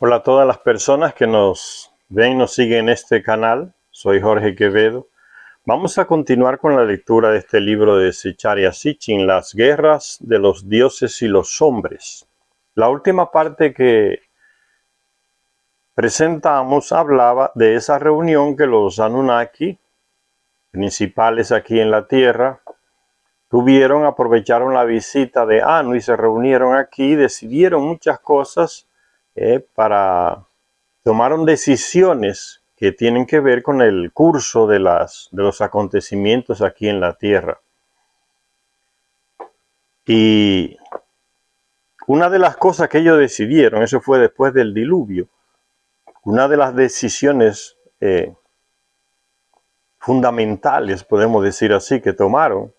Hola a todas las personas que nos ven y nos siguen en este canal. Soy Jorge Quevedo. Vamos a continuar con la lectura de este libro de Zecharia Sitchin, Las guerras de los dioses y los hombres. La última parte que presentamos hablaba de esa reunión que los Anunnaki, principales aquí en la Tierra, aprovecharon la visita de Anu y se reunieron aquí y decidieron muchas cosas tomaron decisiones que tienen que ver con el curso de los acontecimientos aquí en la Tierra. Y una de las cosas que ellos decidieron, eso fue después del diluvio, una de las decisiones fundamentales, podemos decir así, que tomaron,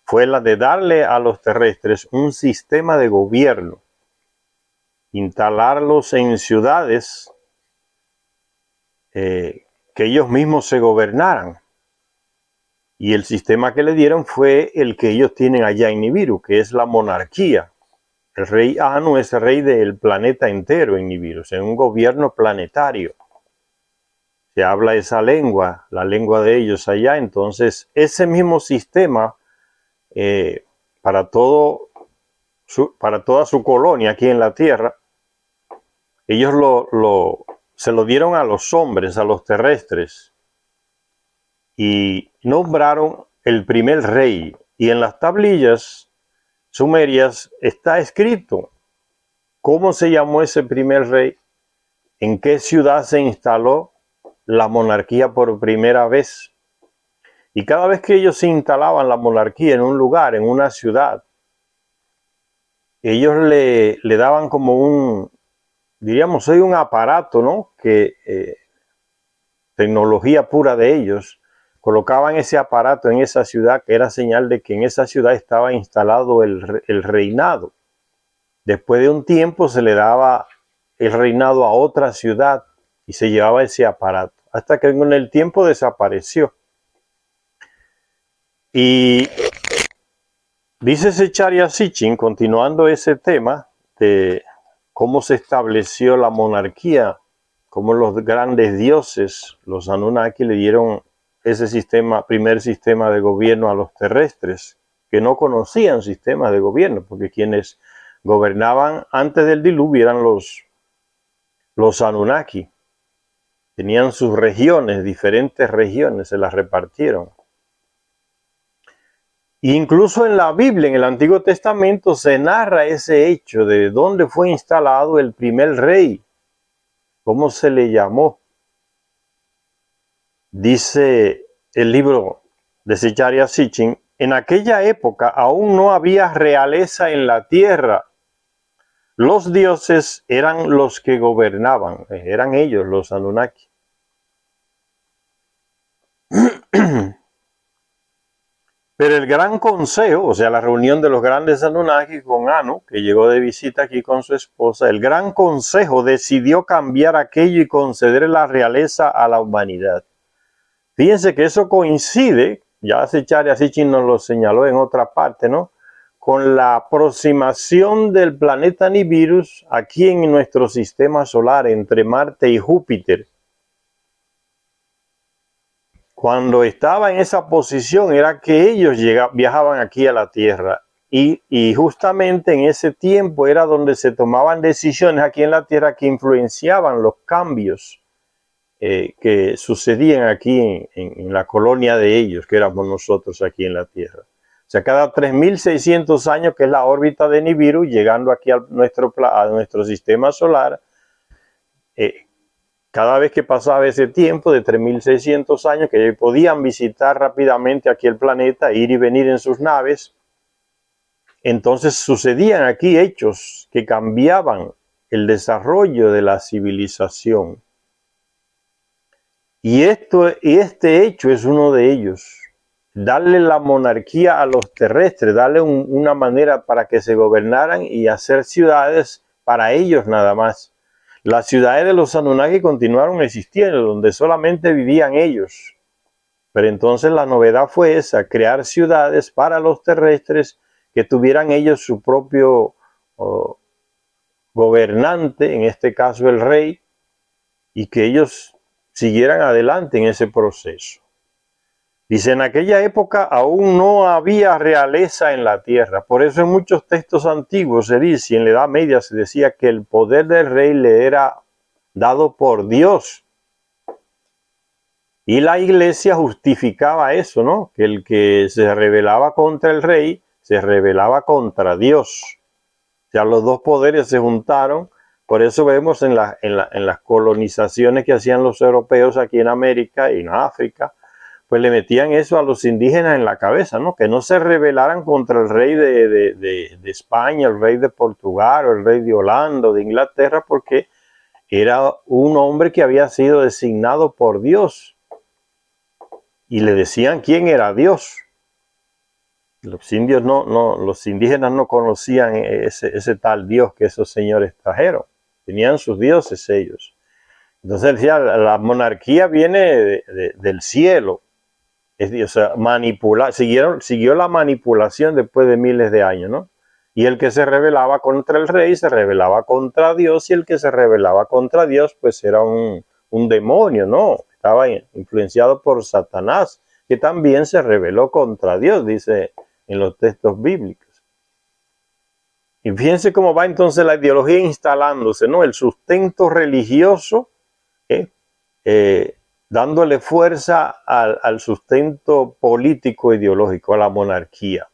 fue la de darle a los terrestres un sistema de gobierno, instalarlos en ciudades que ellos mismos se gobernaran. Y el sistema que le dieron fue el que ellos tienen allá en Nibiru, que es la monarquía. El rey Anu es el rey del planeta entero en Nibiru, es un gobierno planetario. Se habla esa lengua, la lengua de ellos allá. Entonces, ese mismo sistema para toda su colonia aquí en la Tierra, ellos se lo dieron a los hombres, a los terrestres, y nombraron el primer rey. Y en las tablillas sumerias está escrito cómo se llamó ese primer rey, en qué ciudad se instaló la monarquía por primera vez. Y cada vez que ellos instalaban la monarquía en un lugar, en una ciudad, ellos le daban como diríamos, hoy un aparato, ¿no? Tecnología pura de ellos, colocaban ese aparato en esa ciudad que era señal de que en esa ciudad estaba instalado el reinado. Después de un tiempo se le daba el reinado a otra ciudad y se llevaba ese aparato, hasta que con el tiempo desapareció. Y dice Zecharia Sitchin, continuando ese tema de cómo se estableció la monarquía, cómo los grandes dioses, los Anunnaki, le dieron ese primer sistema de gobierno a los terrestres, que no conocían sistemas de gobierno, porque quienes gobernaban antes del diluvio eran los Anunnaki. Tenían sus regiones, diferentes regiones, se las repartieron. Incluso en la Biblia, en el Antiguo Testamento, se narra ese hecho de dónde fue instalado el primer rey, cómo se le llamó. Dice el libro de Zecharia Sitchin, en aquella época aún no había realeza en la tierra. Los dioses eran los que gobernaban, eran ellos los Anunnaki. Pero el gran consejo, o sea, la reunión de los grandes Anunnaki con Anu, que llegó de visita aquí con su esposa, el gran consejo decidió cambiar aquello y conceder la realeza a la humanidad. Fíjense que eso coincide, ya Zecharia Sitchin nos lo señaló en otra parte, ¿no? Con la aproximación del planeta Nibiru aquí en nuestro sistema solar, entre Marte y Júpiter. Cuando estaba en esa posición era que ellos viajaban aquí a la Tierra y justamente en ese tiempo era donde se tomaban decisiones aquí en la Tierra que influenciaban los cambios que sucedían aquí en la colonia de ellos, que éramos nosotros aquí en la Tierra. O sea, cada 3.600 años, que es la órbita de Nibiru, llegando aquí a nuestro sistema solar, cada vez que pasaba ese tiempo de 3.600 años, que podían visitar rápidamente aquí el planeta, ir y venir en sus naves, entonces sucedían aquí hechos que cambiaban el desarrollo de la civilización. Y este hecho es uno de ellos. Darle la monarquía a los terrestres, darle una manera para que se gobernaran y hacer ciudades para ellos nada más. Las ciudades de los Anunnaki continuaron existiendo, donde solamente vivían ellos. Pero entonces la novedad fue esa, crear ciudades para los terrestres que tuvieran ellos su propio gobernante, en este caso el rey, y que ellos siguieran adelante en ese proceso. Dice, en aquella época aún no había realeza en la tierra. Por eso en muchos textos antiguos se dice, en la Edad Media se decía que el poder del rey le era dado por Dios. Y la iglesia justificaba eso, ¿no? Que el que se rebelaba contra el rey se rebelaba contra Dios. O sea, los dos poderes se juntaron. Por eso vemos en las colonizaciones que hacían los europeos aquí en América y en África, pues le metían eso a los indígenas en la cabeza, ¿no? Que no se rebelaran contra el rey de España, el rey de Portugal, o el rey de Holanda, o de Inglaterra, porque era un hombre que había sido designado por Dios. Y le decían quién era Dios. Los indios los indígenas no conocían ese tal Dios que esos señores trajeron. Tenían sus dioses ellos. Entonces decía, la monarquía viene del cielo. O sea, siguió la manipulación después de miles de años, ¿no? Y el que se rebelaba contra el rey se rebelaba contra Dios, y el que se rebelaba contra Dios pues era un demonio, ¿no? Estaba influenciado por Satanás, que también se rebeló contra Dios, dice en los textos bíblicos. Y fíjense cómo va entonces la ideología instalándose, ¿no? El sustento religioso, dándole fuerza al sustento político ideológico, a la monarquía.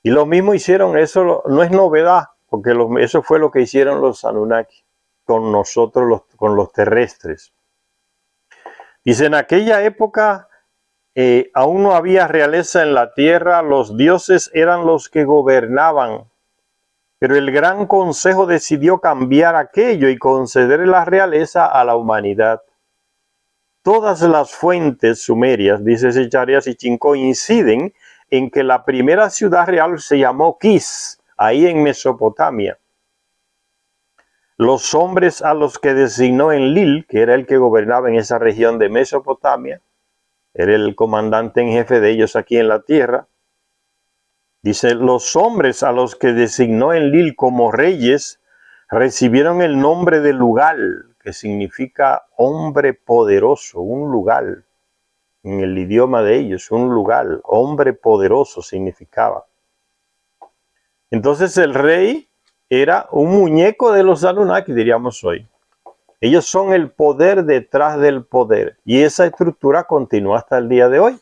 Y lo mismo hicieron, eso no es novedad, porque eso fue lo que hicieron los Anunnaki con nosotros, con los terrestres. Dice, en aquella época aún no había realeza en la tierra, los dioses eran los que gobernaban, pero el Gran Consejo decidió cambiar aquello y conceder la realeza a la humanidad. Todas las fuentes sumerias, dice Secharias y Chin, coinciden en que la primera ciudad real se llamó Kis, ahí en Mesopotamia. Los hombres a los que designó Enlil, que era el que gobernaba en esa región de Mesopotamia, era el comandante en jefe de ellos aquí en la tierra. Dice, los hombres a los que designó Enlil como reyes recibieron el nombre de Lugal, que significa hombre poderoso, un Lugal. En el idioma de ellos, un Lugal, hombre poderoso significaba. Entonces el rey era un muñeco de los Anunnaki, diríamos hoy. Ellos son el poder detrás del poder. Y esa estructura continúa hasta el día de hoy.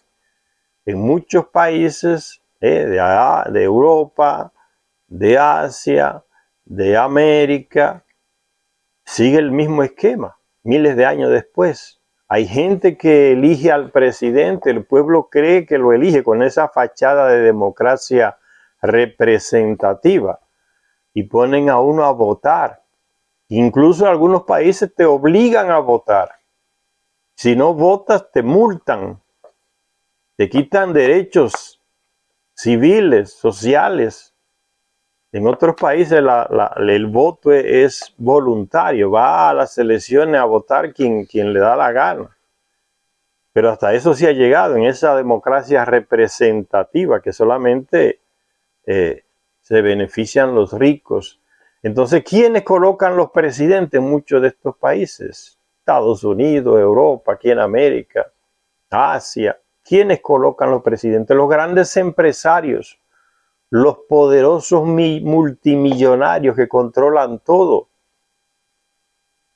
En muchos países de Europa, de Asia, de América, sigue el mismo esquema, miles de años después. Hay gente que elige al presidente, el pueblo cree que lo elige con esa fachada de democracia representativa y ponen a uno a votar. Incluso algunos países te obligan a votar. Si no votas, te multan, te quitan derechos civiles, sociales. En otros países el voto es voluntario, va a las elecciones a votar quien le da la gana. Pero hasta eso sí ha llegado en esa democracia representativa que solamente se benefician los ricos. Entonces, ¿quiénes colocan los presidentes en muchos de estos países? Estados Unidos, Europa, aquí en América, Asia. ¿Quiénes colocan los presidentes? Los grandes empresarios, los poderosos multimillonarios que controlan todo.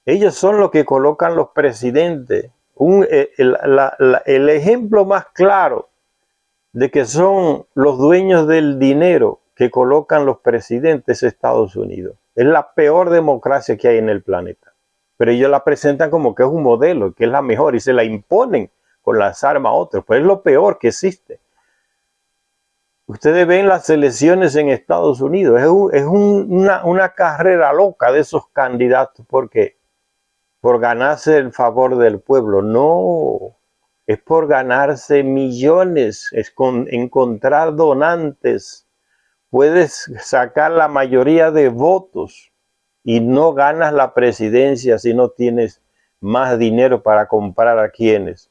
Ellos son los que colocan los presidentes. El ejemplo más claro de que son los dueños del dinero que colocan los presidentes es Estados Unidos. Es la peor democracia que hay en el planeta. Pero ellos la presentan como que es un modelo, que es la mejor, y se la imponen con las armas a otros. Pues es lo peor que existe. Ustedes ven las elecciones en Estados Unidos. Es una carrera loca de esos candidatos. ¿Por qué? Por ganarse el favor del pueblo. No, es por ganarse millones, es encontrar donantes. Puedes sacar la mayoría de votos y no ganas la presidencia si no tienes más dinero para comprar a quienes.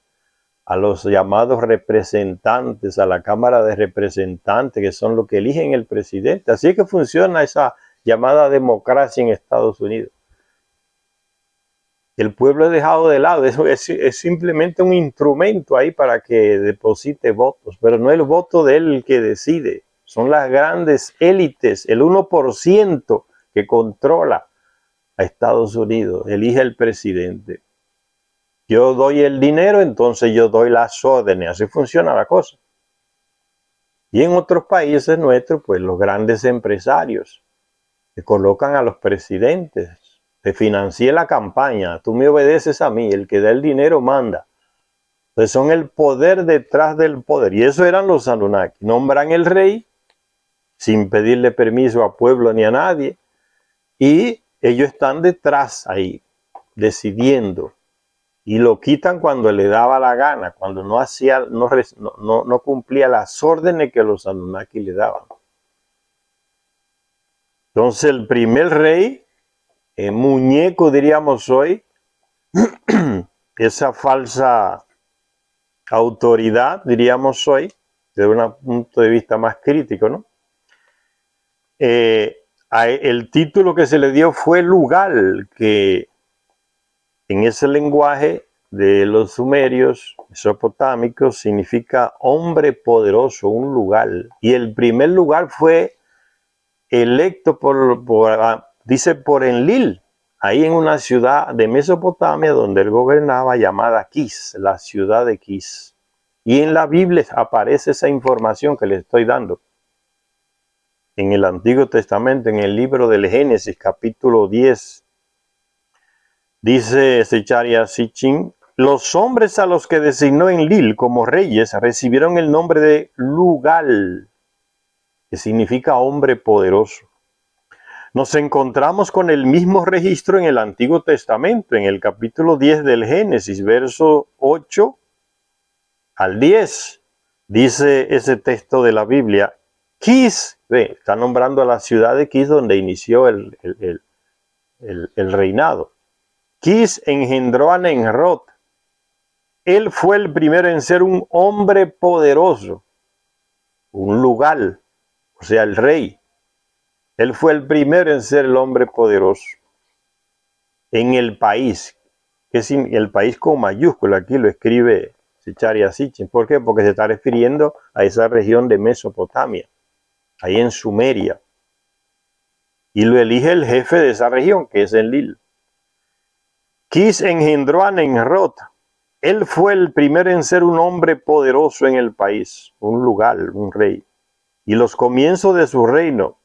A los llamados representantes, a la Cámara de Representantes, que son los que eligen el presidente. Así es que funciona esa llamada democracia en Estados Unidos. El pueblo es dejado de lado, eso es simplemente un instrumento ahí para que deposite votos, pero no es el voto de él el que decide, son las grandes élites, el 1% que controla a Estados Unidos, elige el presidente. Yo doy el dinero, entonces yo doy las órdenes, así funciona la cosa. Y en otros países nuestros, pues los grandes empresarios que colocan a los presidentes. Te financié la campaña, tú me obedeces a mí, el que da el dinero manda. Entonces son el poder detrás del poder. Y eso eran los Anunnaki. Nombran el rey sin pedirle permiso a pueblo ni a nadie. Y ellos están detrás ahí, decidiendo. Y lo quitan cuando le daba la gana, cuando no hacía, no cumplía las órdenes que los Anunnaki le daban. Entonces el primer rey, muñeco diríamos hoy, esa falsa autoridad diríamos hoy, desde un punto de vista más crítico, ¿no? El título que se le dio fue Lugal, que en ese lenguaje de los sumerios mesopotámicos significa hombre poderoso, un lugar. Y el primer lugar fue electo dice por Enlil, ahí en una ciudad de Mesopotamia donde él gobernaba, llamada Kis, la ciudad de Kis. Y en la Biblia aparece esa información que les estoy dando. En el Antiguo Testamento, en el libro del Génesis, capítulo 10, dice Zecharia Sitchin, los hombres a los que designó Enlil como reyes recibieron el nombre de Lugal, que significa hombre poderoso. Nos encontramos con el mismo registro en el Antiguo Testamento, en el capítulo 10 del Génesis, verso 8 al 10. Dice ese texto de la Biblia, Kis, está nombrando a la ciudad de Kis donde inició el reinado. Kis engendró a Nimrod. Él fue el primero en ser un hombre poderoso, un lugar, o sea, el rey. Él fue el primero en ser el hombre poderoso en el país, que es el país con mayúscula, aquí lo escribe Zecharia Sitchin. ¿Por qué? Porque se está refiriendo a esa región de Mesopotamia, ahí en Sumeria. Y lo elige el jefe de esa región, que es Enlil. Kis engendró a Nimrod. Él fue el primero en ser un hombre poderoso en el país, un lugar, un rey. Y los comienzos de su reino,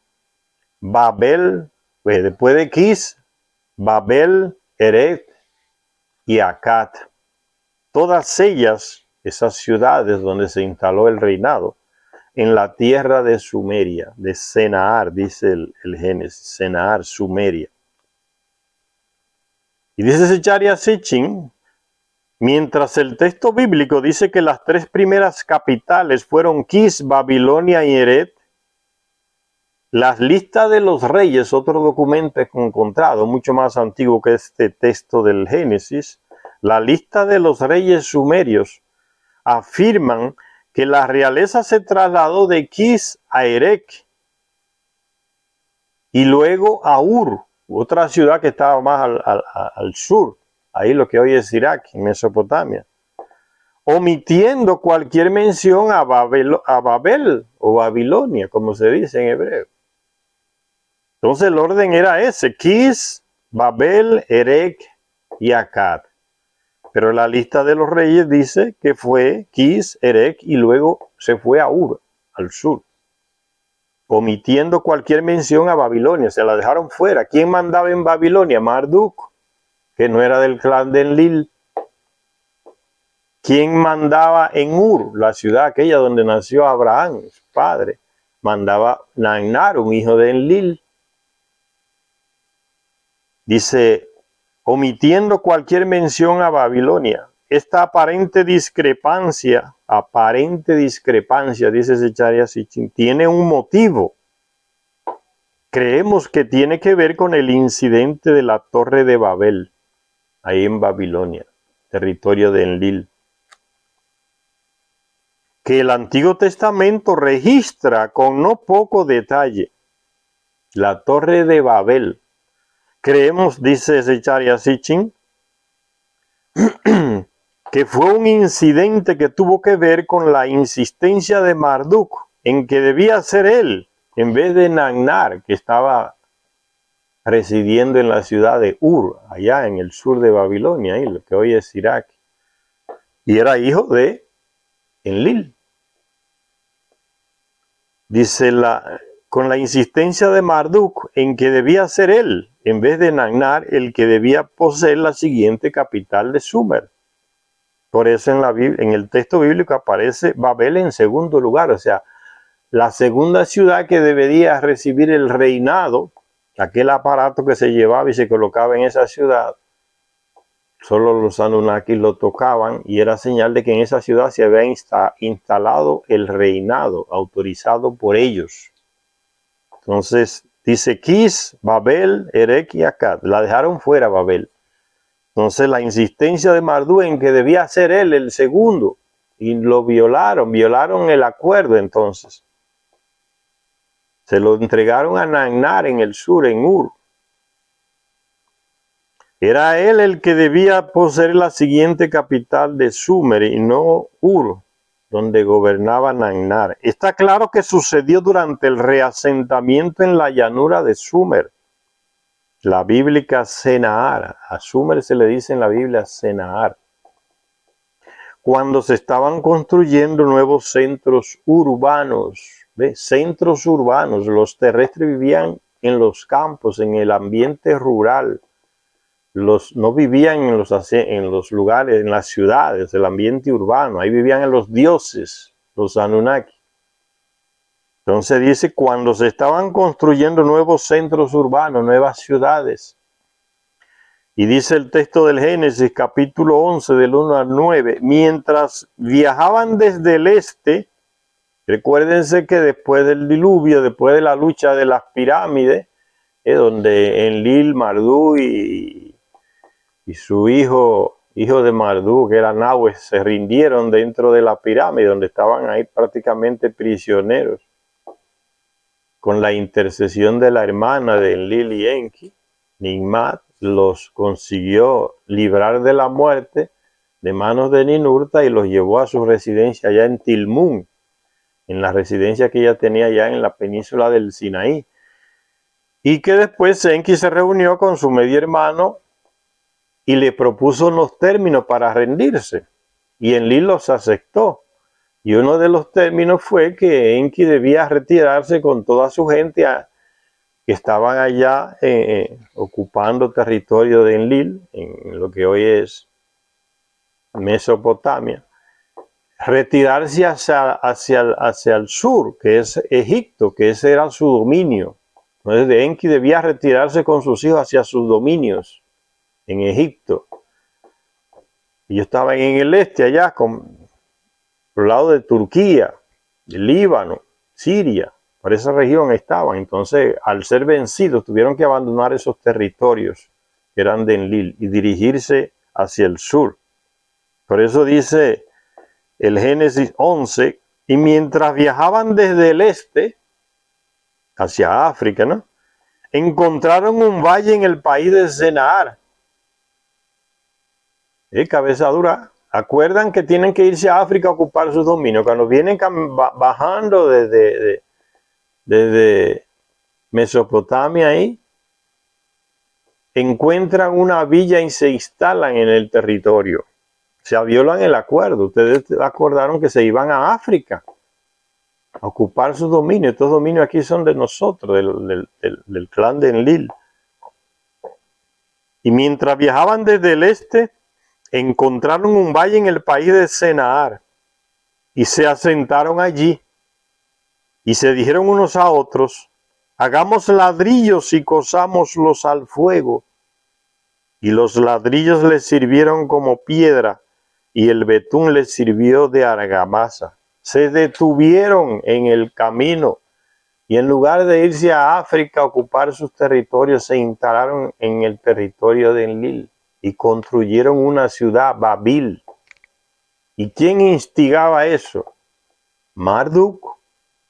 Babel, pues después de Kis, Babel, Eret y Akkad. Todas ellas, esas ciudades donde se instaló el reinado, en la tierra de Sumeria, de Sennaar, dice el Génesis, Sennaar, Sumeria. Y dice Zecharia Sitchin, mientras el texto bíblico dice que las tres primeras capitales fueron Kis, Babilonia y Eret, las listas de los reyes, otro documento encontrado, mucho más antiguo que este texto del Génesis, la lista de los reyes sumerios afirman que la realeza se trasladó de Kis a Erech y luego a Ur, otra ciudad que estaba más al sur, ahí lo que hoy es Irak, en Mesopotamia, omitiendo cualquier mención a Babel o Babilonia, como se dice en hebreo. Entonces el orden era ese, Kis, Babel, Erech y Akkad. Pero la lista de los reyes dice que fue Kis, Erech y luego se fue a Ur, al sur. Omitiendo cualquier mención a Babilonia, se la dejaron fuera. ¿Quién mandaba en Babilonia? Marduk, que no era del clan de Enlil. ¿Quién mandaba en Ur, la ciudad aquella donde nació Abraham, su padre? Mandaba Nagnar, un hijo de Enlil. Dice, omitiendo cualquier mención a Babilonia, esta aparente discrepancia, dice Zecharia Sitchin, tiene un motivo. Creemos que tiene que ver con el incidente de la Torre de Babel, ahí en Babilonia, territorio de Enlil, que el Antiguo Testamento registra con no poco detalle. la Torre de Babel. Creemos, dice Zecharia Sitchin, que fue un incidente que tuvo que ver con la insistencia de Marduk en que debía ser él, en vez de Nagnar, que estaba residiendo en la ciudad de Ur, allá en el sur de Babilonia, ahí, lo que hoy es Irak, y era hijo de Enlil. Dice, con la insistencia de Marduk en que debía ser él, en vez de Nagnar, el que debía poseer la siguiente capital de Sumer. Por eso en el texto bíblico aparece Babel en segundo lugar, o sea, la segunda ciudad que debería recibir el reinado, aquel aparato que se llevaba y se colocaba en esa ciudad, solo los Anunnakis lo tocaban y era señal de que en esa ciudad se había instalado el reinado autorizado por ellos. Entonces dice Kis, Babel, Erech y Akkad. La dejaron fuera Babel. Entonces la insistencia de Marduk en que debía ser él el segundo y lo violaron el acuerdo entonces. Se lo entregaron a Nagnar en el sur, en Ur. Era él el que debía poseer la siguiente capital de Sumer y no Ur, donde gobernaba Nagnar. Está claro que sucedió durante el reasentamiento en la llanura de Sumer, la bíblica Sennaar. A Sumer se le dice en la Biblia Sennaar. Cuando se estaban construyendo nuevos centros urbanos, ¿ves? Centros urbanos, los terrestres vivían en los campos, en el ambiente rural. No vivían en los lugares, en las ciudades, el ambiente urbano. Ahí vivían en los dioses, los Anunnaki. Entonces dice, cuando se estaban construyendo nuevos centros urbanos, nuevas ciudades. Y dice el texto del Génesis, capítulo 11, del 1 al 9, mientras viajaban desde el este, recuérdense que después del diluvio, después de la lucha de las pirámides, donde Enlil, Marduk y su hijo de Marduk, que era Nahue, se rindieron dentro de la pirámide, donde estaban ahí prácticamente prisioneros. Con la intercesión de la hermana de Enlil y Enki, Ninmat los consiguió librar de la muerte de manos de Ninurta y los llevó a su residencia allá en Tilmún, en la residencia que ella tenía allá en la península del Sinaí. Y que después Enki se reunió con su medio hermano y le propuso unos términos para rendirse. Y Enlil los aceptó. Y uno de los términos fue que Enki debía retirarse con toda su gente que estaban allá ocupando territorio de Enlil, en lo que hoy es Mesopotamia. Retirarse hacia el sur, que es Egipto, que ese era su dominio. Entonces Enki debía retirarse con sus hijos hacia sus dominios en Egipto. Ellos estaban en el este, allá, por el lado de Turquía, de Líbano, Siria, por esa región estaban. Entonces, al ser vencidos, tuvieron que abandonar esos territorios que eran de Enlil y dirigirse hacia el sur. Por eso dice el Génesis 11, y mientras viajaban desde el este hacia África, ¿no?, encontraron un valle en el país de Sennaar. Cabeza dura. Acuerdan que tienen que irse a África a ocupar sus dominios. Cuando vienen bajando desde Mesopotamia ahí, encuentran una villa y se instalan en el territorio. Se violan el acuerdo. Ustedes acordaron que se iban a África a ocupar sus dominios. Estos dominios aquí son de nosotros, del clan de Enlil. Y mientras viajaban desde el este, encontraron un valle en el país de Sennaar y se asentaron allí y se dijeron unos a otros: hagamos ladrillos y cozámoslos al fuego. Y los ladrillos les sirvieron como piedra y el betún les sirvió de argamasa. Se detuvieron en el camino y en lugar de irse a África a ocupar sus territorios, se instalaron en el territorio de Enlil y construyeron una ciudad, Babil. ¿Y quién instigaba eso? Marduk,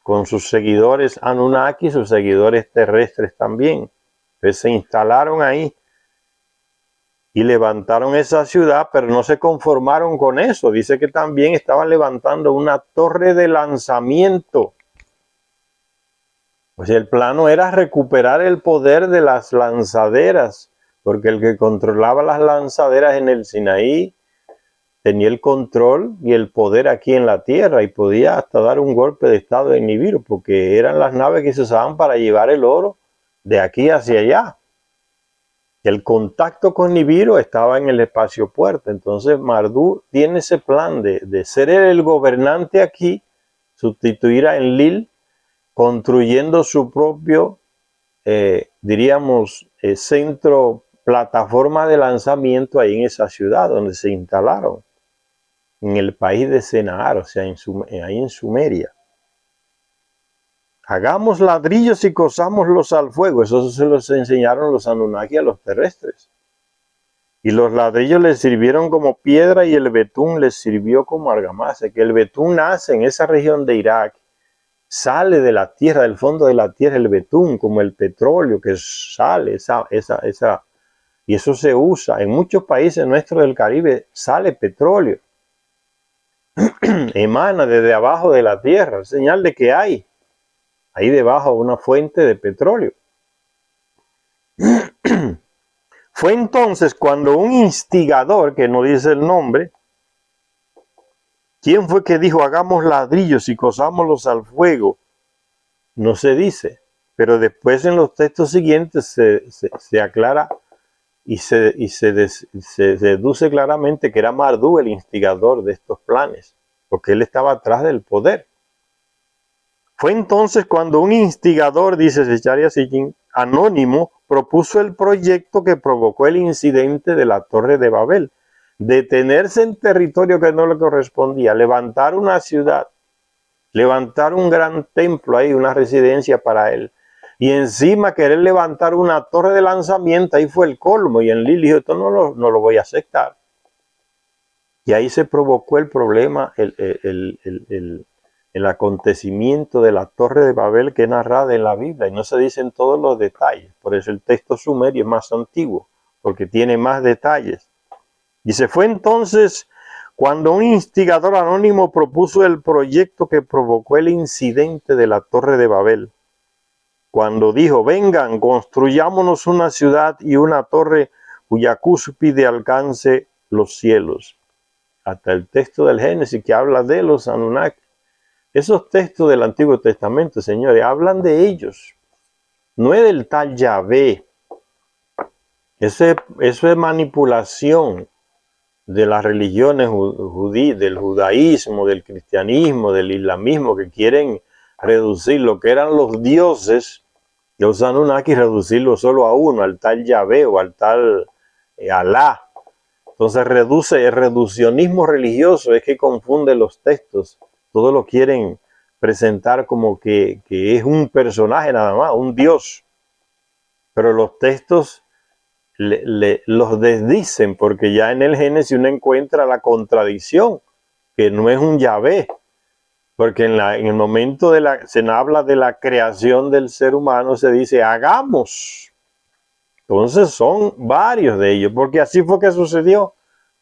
con sus seguidores Anunnaki, sus seguidores terrestres también. Entonces se instalaron ahí y levantaron esa ciudad, pero no se conformaron con eso. Dice que también estaban levantando una torre de lanzamiento. O sea, el plano era recuperar el poder de las lanzaderas, porque el que controlaba las lanzaderas en el Sinaí tenía el control y el poder aquí en la tierra y podía hasta dar un golpe de estado en Nibiru, porque eran las naves que se usaban para llevar el oro de aquí hacia allá. El contacto con Nibiru estaba en el espacio puerto. Entonces Marduk tiene ese plan de ser el gobernante aquí, sustituir a Enlil, construyendo su propio, centro, plataforma de lanzamiento ahí en esa ciudad donde se instalaron, en el país de Sennaar, o sea, ahí en Sumeria. Hagamos ladrillos y cozámoslos al fuego. Eso se los enseñaron los Anunnaki a los terrestres. Y los ladrillos les sirvieron como piedra y el betún les sirvió como argamasa. Que el betún nace en esa región de Irak. Sale de la tierra, del fondo de la tierra, el betún, como el petróleo que sale, y eso se usa. En muchos países nuestros del Caribe sale petróleo. Emana desde abajo de la tierra, señal de que hay ahí debajo una fuente de petróleo. Fue entonces cuando un instigador, que no dice el nombre, ¿quién fue que dijo hagamos ladrillos y cozámoslos al fuego? No se dice, pero después en los textos siguientes se aclara y se deduce claramente que era Marduk el instigador de estos planes, porque él estaba atrás del poder. Fue entonces cuando un instigador, dice Zecharia Sitchin, anónimo, propuso el proyecto que provocó el incidente de la Torre de Babel. Detenerse en territorio que no le correspondía, levantar una ciudad, levantar un gran templo ahí, una residencia para él, y encima querer levantar una torre de lanzamiento, ahí fue el colmo, y Enlil dijo, esto no lo voy a aceptar. Y ahí se provocó el problema, el acontecimiento de la Torre de Babel que es narrada en la Biblia, y no se dicen todos los detalles, por eso el texto sumerio es más antiguo, porque tiene más detalles. Y se fue entonces cuando un instigador anónimo propuso el proyecto que provocó el incidente de la Torre de Babel. Cuando dijo, vengan, construyámonos una ciudad y una torre cuya cúspide alcance los cielos. Hasta el texto del Génesis que habla de los Anunnaki. Esos textos del Antiguo Testamento, señores, hablan de ellos. No es del tal Yahvé. Eso es manipulación de las religiones del judaísmo, del cristianismo, del islamismo, que quieren reducir lo que eran los dioses, los Anunnaki, reducirlo solo a uno, al tal Yahvé o al tal Alá. Entonces el reduccionismo religioso es que confunde los textos. Todos lo quieren presentar como que es un personaje nada más, un dios. Pero los textos los desdicen, porque ya en el Génesis uno encuentra la contradicción, que no es un Yahvé, porque en el momento se habla de la creación del ser humano, se dice hagamos. Entonces son varios de ellos, porque así fue que sucedió.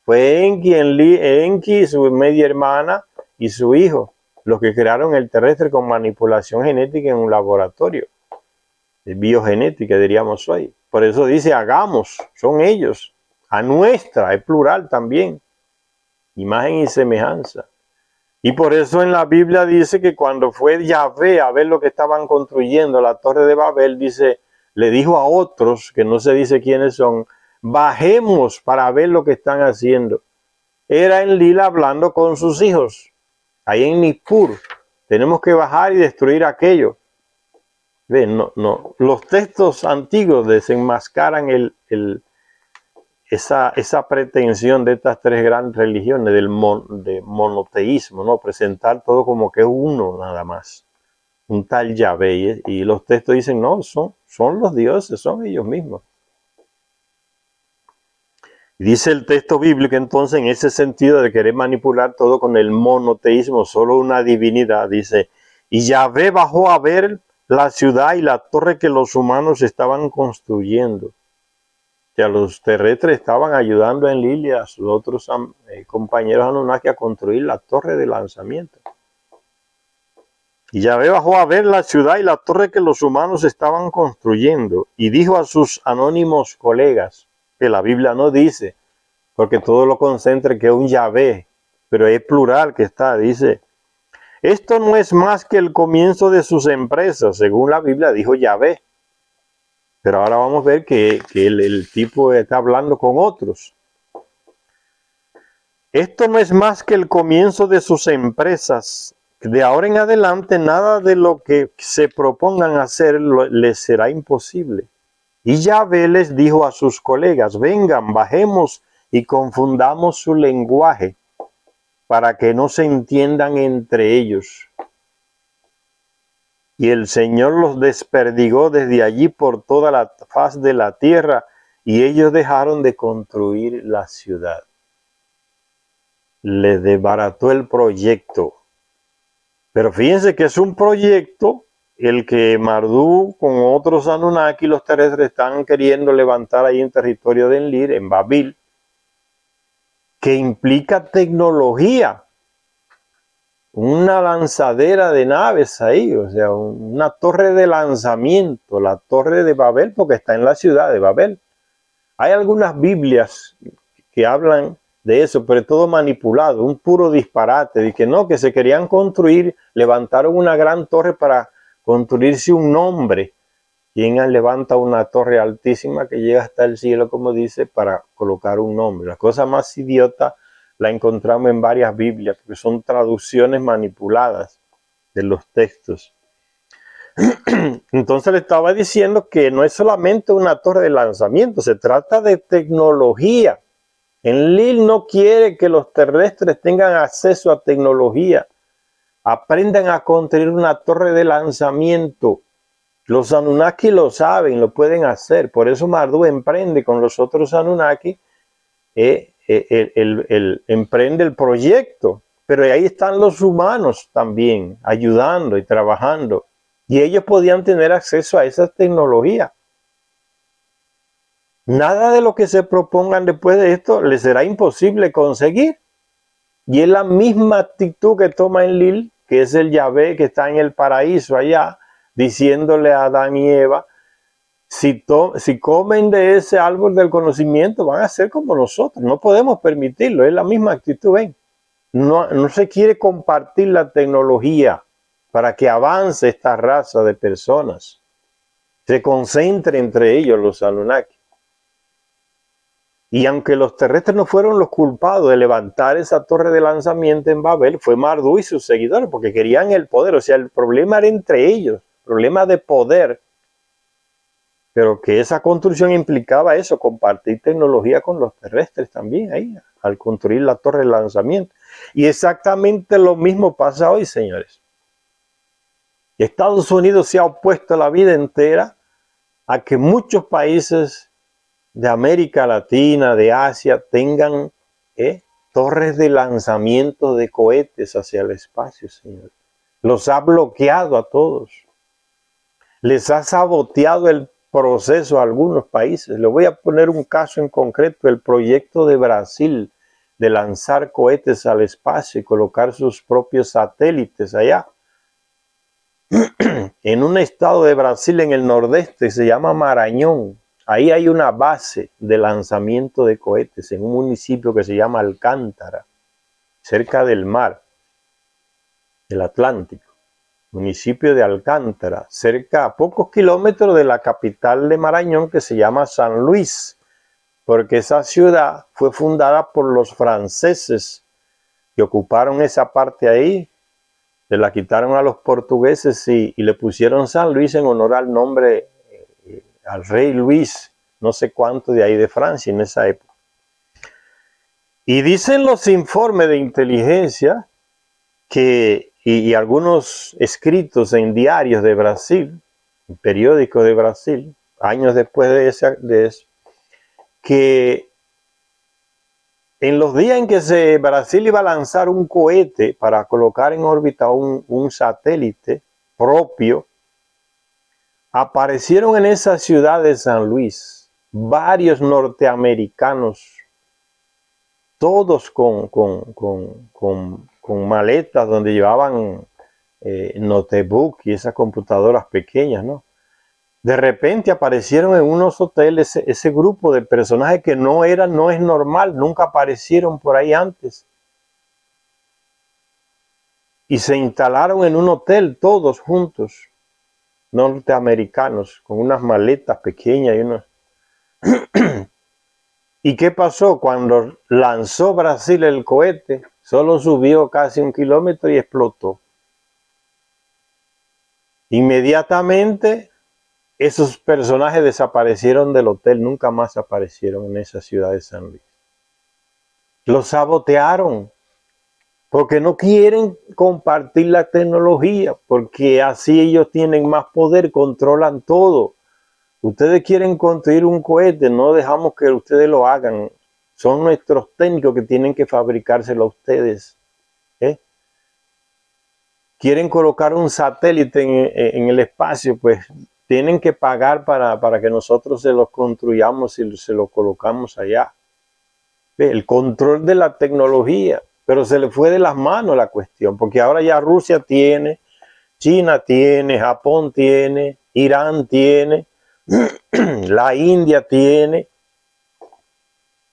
Fue Enki, su media hermana y su hijo, los que crearon el terrestre con manipulación genética en un laboratorio, de biogenética diríamos hoy. Por eso dice hagamos, son ellos, a nuestra, es plural también, imagen y semejanza. Y por eso en la Biblia dice que cuando fue Yahvé a ver lo que estaban construyendo, la Torre de Babel, dice, le dijo a otros, que no se dice quiénes son, bajemos para ver lo que están haciendo. Era Enlil hablando con sus hijos, ahí en Nippur. Tenemos que bajar y destruir aquello. Ven, no. Los textos antiguos desenmascaran esa pretensión de estas tres grandes religiones de monoteísmo, ¿no? Presentar todo como que es uno nada más, un tal Yahvé. Y los textos dicen, no, son los dioses, son ellos mismos. Dice el texto bíblico entonces en ese sentido de querer manipular todo con el monoteísmo, solo una divinidad, dice, Y Yahvé bajó a ver la ciudad y la torre que los humanos estaban construyendo. Que a los terrestres estaban ayudando a Enlil y a sus otros compañeros Anunnaki a construir la torre de lanzamiento. Y Yahvé bajó a ver la ciudad y la torre que los humanos estaban construyendo y dijo a sus anónimos colegas, que la Biblia no dice, porque todo lo concentra que es un Yahvé, pero es plural que está, dice, esto no es más que el comienzo de sus empresas, según la Biblia dijo Yahvé. Pero ahora vamos a ver que el tipo está hablando con otros. Esto no es más que el comienzo de sus empresas. De ahora en adelante, nada de lo que se propongan hacer les será imposible. Y Yahvé les dijo a sus colegas, vengan, bajemos y confundamos su lenguaje, para que no se entiendan entre ellos. Y el Señor los desperdigó desde allí por toda la faz de la tierra, y ellos dejaron de construir la ciudad. Les desbarató el proyecto. Pero fíjense que es un proyecto el que Marduk con otros Anunnaki, los terrestres, están queriendo levantar ahí en territorio de Enlil, en Babil, que implica tecnología. Una lanzadera de naves ahí, o sea, una torre de lanzamiento, la torre de Babel, porque está en la ciudad de Babel. Hay algunas Biblias que hablan de eso, pero es todo manipulado, un puro disparate, de que no, que se querían construir, levantaron una gran torre para construirse un nombre. ¿Quién levanta una torre altísima que llega hasta el cielo, como dice, para colocar un nombre? La cosa más idiota la encontramos en varias Biblias, porque son traducciones manipuladas de los textos. Entonces le estaba diciendo que no es solamente una torre de lanzamiento, se trata de tecnología. Enlil no quiere que los terrestres tengan acceso a tecnología. Aprendan a construir una torre de lanzamiento. Los Anunnaki lo saben, lo pueden hacer. Por eso Marduk emprende con los otros Anunnaki, emprende el proyecto. Pero ahí están los humanos también, ayudando y trabajando. Y ellos podían tener acceso a esa tecnología. Nada de lo que se propongan después de esto les será imposible conseguir. Y es la misma actitud que toma Enlil, que es el Yahvé que está en el paraíso allá, diciéndole a Adán y Eva, si comen de ese árbol del conocimiento van a ser como nosotros, no podemos permitirlo, es la misma actitud, ¿ven? No se quiere compartir la tecnología para que avance esta raza de personas, se concentre entre ellos los Anunnaki. Y aunque los terrestres no fueron los culpados de levantar esa torre de lanzamiento en Babel, fue Marduk y sus seguidores, porque querían el poder. O sea, el problema era entre ellos, problema de poder. Pero que esa construcción implicaba eso, compartir tecnología con los terrestres también, ahí, al construir la torre de lanzamiento. Y exactamente lo mismo pasa hoy, señores. Estados Unidos se ha opuesto la vida entera a que muchos países de América Latina, de Asia, tengan torres de lanzamiento de cohetes hacia el espacio, señor. Los ha bloqueado a todos. Les ha saboteado el proceso a algunos países. Le voy a poner un caso en concreto, el proyecto de Brasil de lanzar cohetes al espacio y colocar sus propios satélites allá. En un estado de Brasil en el nordeste, se llama Maranhão. Ahí hay una base de lanzamiento de cohetes en un municipio que se llama Alcántara, cerca del mar, del Atlántico. Municipio de Alcántara, cerca a pocos kilómetros de la capital de Maranhão, que se llama San Luis, porque esa ciudad fue fundada por los franceses que ocuparon esa parte ahí, se la quitaron a los portugueses y le pusieron San Luis en honor al nombre al rey Luis, no sé cuánto de ahí de Francia en esa época. Y dicen los informes de inteligencia que, y algunos escritos en diarios de Brasil, en periódicos de Brasil, años después de eso, que En los días en que Brasil iba a lanzar un cohete para colocar en órbita un satélite propio, aparecieron en esa ciudad de San Luis varios norteamericanos, todos con maletas donde llevaban notebook y esas computadoras pequeñas, ¿no? De repente aparecieron en unos hoteles ese grupo de personajes que no es normal, nunca aparecieron por ahí antes. Y se instalaron en un hotel todos juntos, norteamericanos, con unas maletas pequeñas y unos... ¿Y qué pasó? Cuando lanzó Brasil el cohete, solo subió casi 1 kilómetro y explotó. Inmediatamente esos personajes desaparecieron del hotel, nunca más aparecieron en esa ciudad de San Luis. Los sabotearon porque no quieren compartir la tecnología, porque así ellos tienen más poder, controlan todo. Ustedes quieren construir un cohete, no dejamos que ustedes lo hagan. Son nuestros técnicos que tienen que fabricárselo a ustedes. Quieren colocar un satélite en el espacio, pues tienen que pagar para que nosotros se los construyamos y se los colocamos allá. El control de la tecnología, pero se le fue de las manos la cuestión, porque ahora ya Rusia tiene, China tiene, Japón tiene, Irán tiene, la India tiene,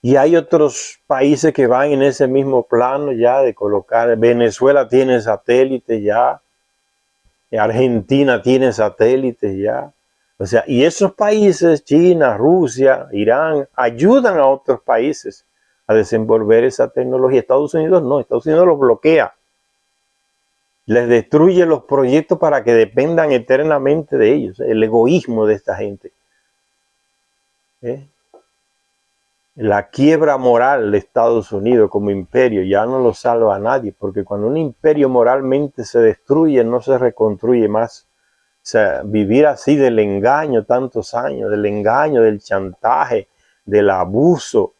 y hay otros países que van en ese mismo plano ya de colocar. Venezuela tiene satélites ya, Argentina tiene satélites ya. O sea, y esos países, China, Rusia, Irán, ayudan a otros países a desenvolver esa tecnología. Estados Unidos no, Estados Unidos los bloquea. Les destruye los proyectos para que dependan eternamente de ellos. El egoísmo de esta gente. La quiebra moral de Estados Unidos como imperio ya no lo salva a nadie, porque cuando un imperio moralmente se destruye, no se reconstruye más. O sea, vivir así del engaño tantos años, del engaño, del chantaje, del abuso,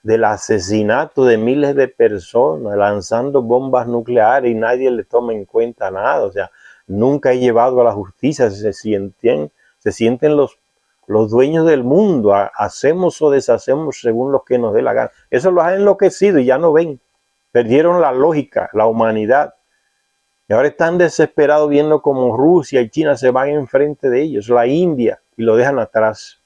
del asesinato de miles de personas, lanzando bombas nucleares y nadie le toma en cuenta nada. O sea, nunca he llevado a la justicia, se sienten los dueños del mundo, hacemos o deshacemos según lo que nos dé la gana. Eso los ha enloquecido y ya no ven. Perdieron la lógica, la humanidad. Y ahora están desesperados viendo cómo Rusia y China se van enfrente de ellos, la India, y lo dejan atrás.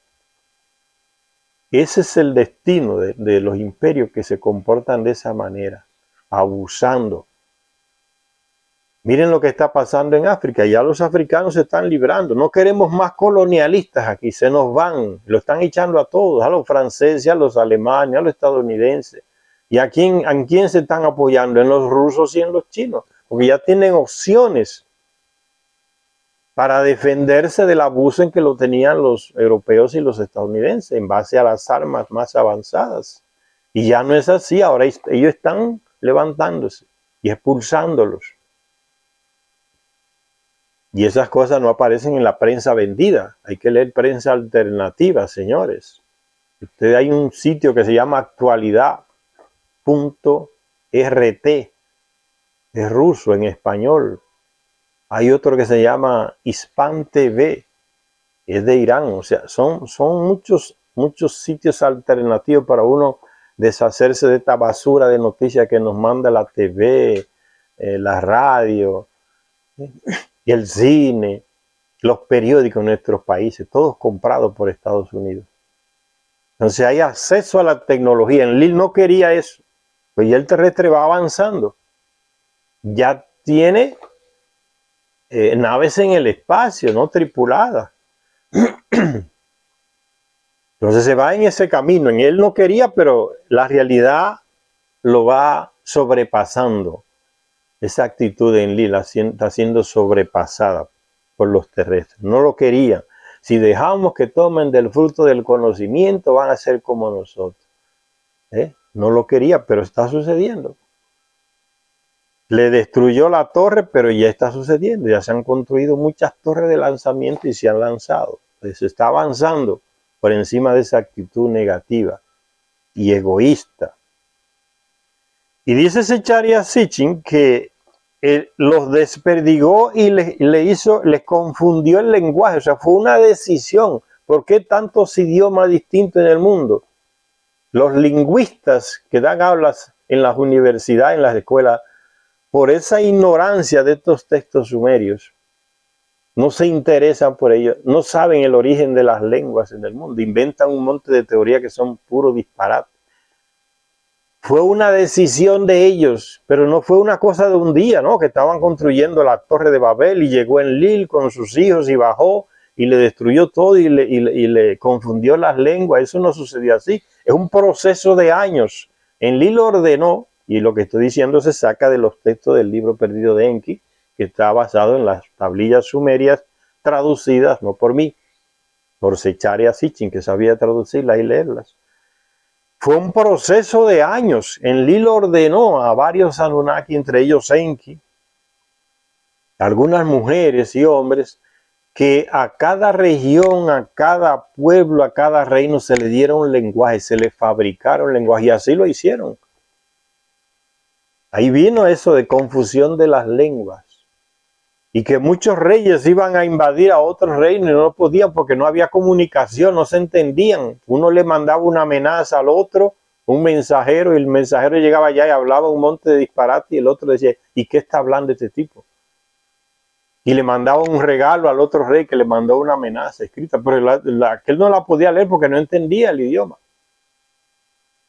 Ese es el destino de los imperios que se comportan de esa manera, abusando. Miren lo que está pasando en África. Ya los africanos se están librando. No queremos más colonialistas aquí. Se nos van. Lo están echando a todos. A los franceses, a los alemanes, a los estadounidenses. ¿Y a quién se están apoyando? En los rusos y en los chinos. Porque ya tienen opciones para defenderse del abuso en que lo tenían los europeos y los estadounidenses en base a las armas más avanzadas. Y ya no es así. Ahora ellos están levantándose y expulsándolos. Y esas cosas no aparecen en la prensa vendida. Hay que leer prensa alternativa, señores. Hay un sitio que se llama actualidad.rt. Es ruso, en español. Hay otro que se llama Hispan TV. Es de Irán. O sea, son muchos sitios alternativos para uno deshacerse de esta basura de noticias que nos manda la TV, la radio, el cine, los periódicos en nuestros países, todos comprados por Estados Unidos. Entonces hay acceso a la tecnología. Enlil no quería eso, pues ya el terrestre va avanzando. Ya tiene naves en el espacio, no tripuladas. Entonces se va en ese camino. Él no quería, pero la realidad lo va sobrepasando. Esa actitud de Enlil está siendo sobrepasada por los terrestres. No lo querían. Si dejamos que tomen del fruto del conocimiento, van a ser como nosotros. No lo quería, pero está sucediendo. Le destruyó la torre, pero ya está sucediendo. Ya se han construido muchas torres de lanzamiento y se han lanzado. Se está avanzando por encima de esa actitud negativa y egoísta Y dice Zecharia Sitchin que los desperdigó y les confundió el lenguaje. O sea, fue una decisión. ¿Por qué tantos idiomas distintos en el mundo? Los lingüistas que dan aulas en las universidades, en las escuelas, por esa ignorancia de estos textos sumerios, no se interesan por ellos, no saben el origen de las lenguas en el mundo, inventan un monte de teorías que son puro disparate. Fue una decisión de ellos, pero no fue una cosa de un día, ¿no? Que estaban construyendo la Torre de Babel y llegó Enlil con sus hijos y bajó y le destruyó todo y le confundió las lenguas. Eso no sucedió así. Es un proceso de años. Enlil ordenó, y lo que estoy diciendo se saca de los textos del libro perdido de Enki, que está basado en las tablillas sumerias traducidas, no por mí, por Zecharia Sitchin, que sabía traducirlas y leerlas. Fue un proceso de años. Enlil ordenó a varios Anunnaki, entre ellos Enki, algunas mujeres y hombres, que a cada región, a cada pueblo, a cada reino se le diera un lenguaje, se le fabricaron lenguaje, y así lo hicieron. Ahí vino eso de confusión de las lenguas. Y que muchos reyes iban a invadir a otros reinos y no podían porque no había comunicación, no se entendían. Uno le mandaba una amenaza al otro, un mensajero, y el mensajero llegaba allá y hablaba un monte de disparate, y el otro decía, ¿y qué está hablando este tipo? Y le mandaba un regalo al otro rey que le mandó una amenaza escrita, pero aquel no la podía leer porque no entendía el idioma.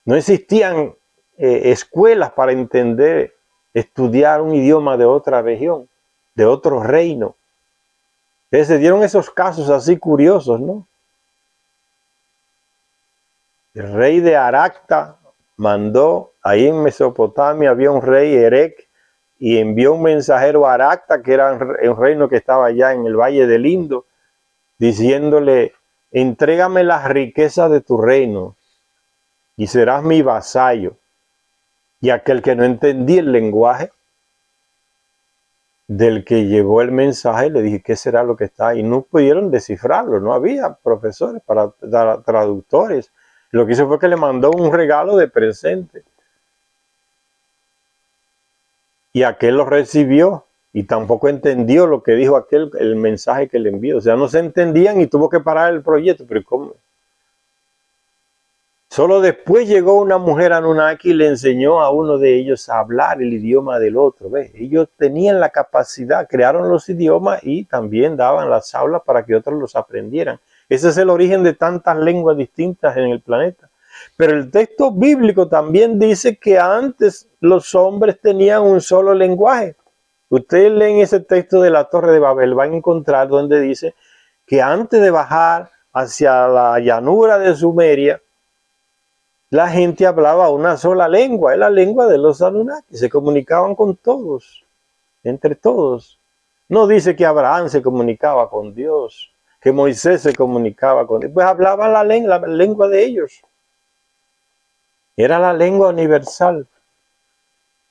No existían escuelas para entender, estudiar un idioma de otra región, de otro reino. Entonces se dieron esos casos así curiosos, ¿no? El rey de Aracta mandó, ahí en Mesopotamia había un rey, Erech, y envió un mensajero a Aracta, que era un reino que estaba allá en el Valle del Indo, diciéndole, entrégame las riquezas de tu reino y serás mi vasallo. Y aquel que no entendía el lenguaje del que llevó el mensaje, le dije, ¿qué será lo que está? Y no pudieron descifrarlo, no había profesores para traductores. Lo que hizo fue que le mandó un regalo de presente. Y aquel lo recibió y tampoco entendió lo que dijo aquel, el mensaje que le envió. O sea, no se entendían y tuvo que parar el proyecto. Pero ¿cómo? Solo después llegó una mujer Anunnaki y le enseñó a uno de ellos a hablar el idioma del otro. ¿Ves? Ellos tenían la capacidad, crearon los idiomas y también daban las aulas para que otros los aprendieran. Ese es el origen de tantas lenguas distintas en el planeta. Pero el texto bíblico también dice que antes los hombres tenían un solo lenguaje. Ustedes leen ese texto de la Torre de Babel, van a encontrar donde dice que antes de bajar hacia la llanura de Sumeria, la gente hablaba una sola lengua, es la lengua de los Anunnaki, se comunicaban con todos, entre todos. No dice que Abraham se comunicaba con Dios, que Moisés se comunicaba con Dios, pues hablaban la lengua de ellos. Era la lengua universal.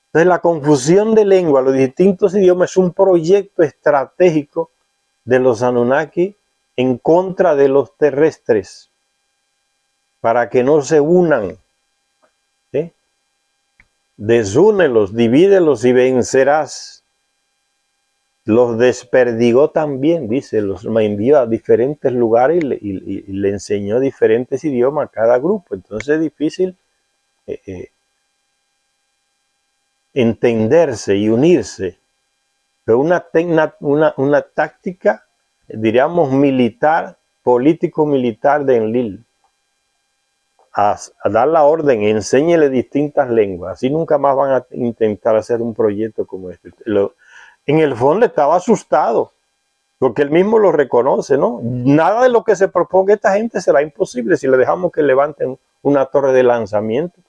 Entonces la confusión de lengua, los distintos idiomas, es un proyecto estratégico de los Anunnaki en contra de los terrestres, para que no se unan. ¿Sí? Desúnelos, divídelos y vencerás. Los desperdigó también, dice, los envió a diferentes lugares y le enseñó diferentes idiomas a cada grupo. Entonces es difícil entenderse y unirse. Pero una táctica, diríamos, militar, político-militar de Enlil. A dar la orden, enséñele distintas lenguas. Así nunca más van a intentar hacer un proyecto como este. En el fondo estaba asustado, porque él mismo lo reconoce, ¿no? Nada de lo que se proponga esta gente será imposible si le dejamos que levanten una torre de lanzamiento.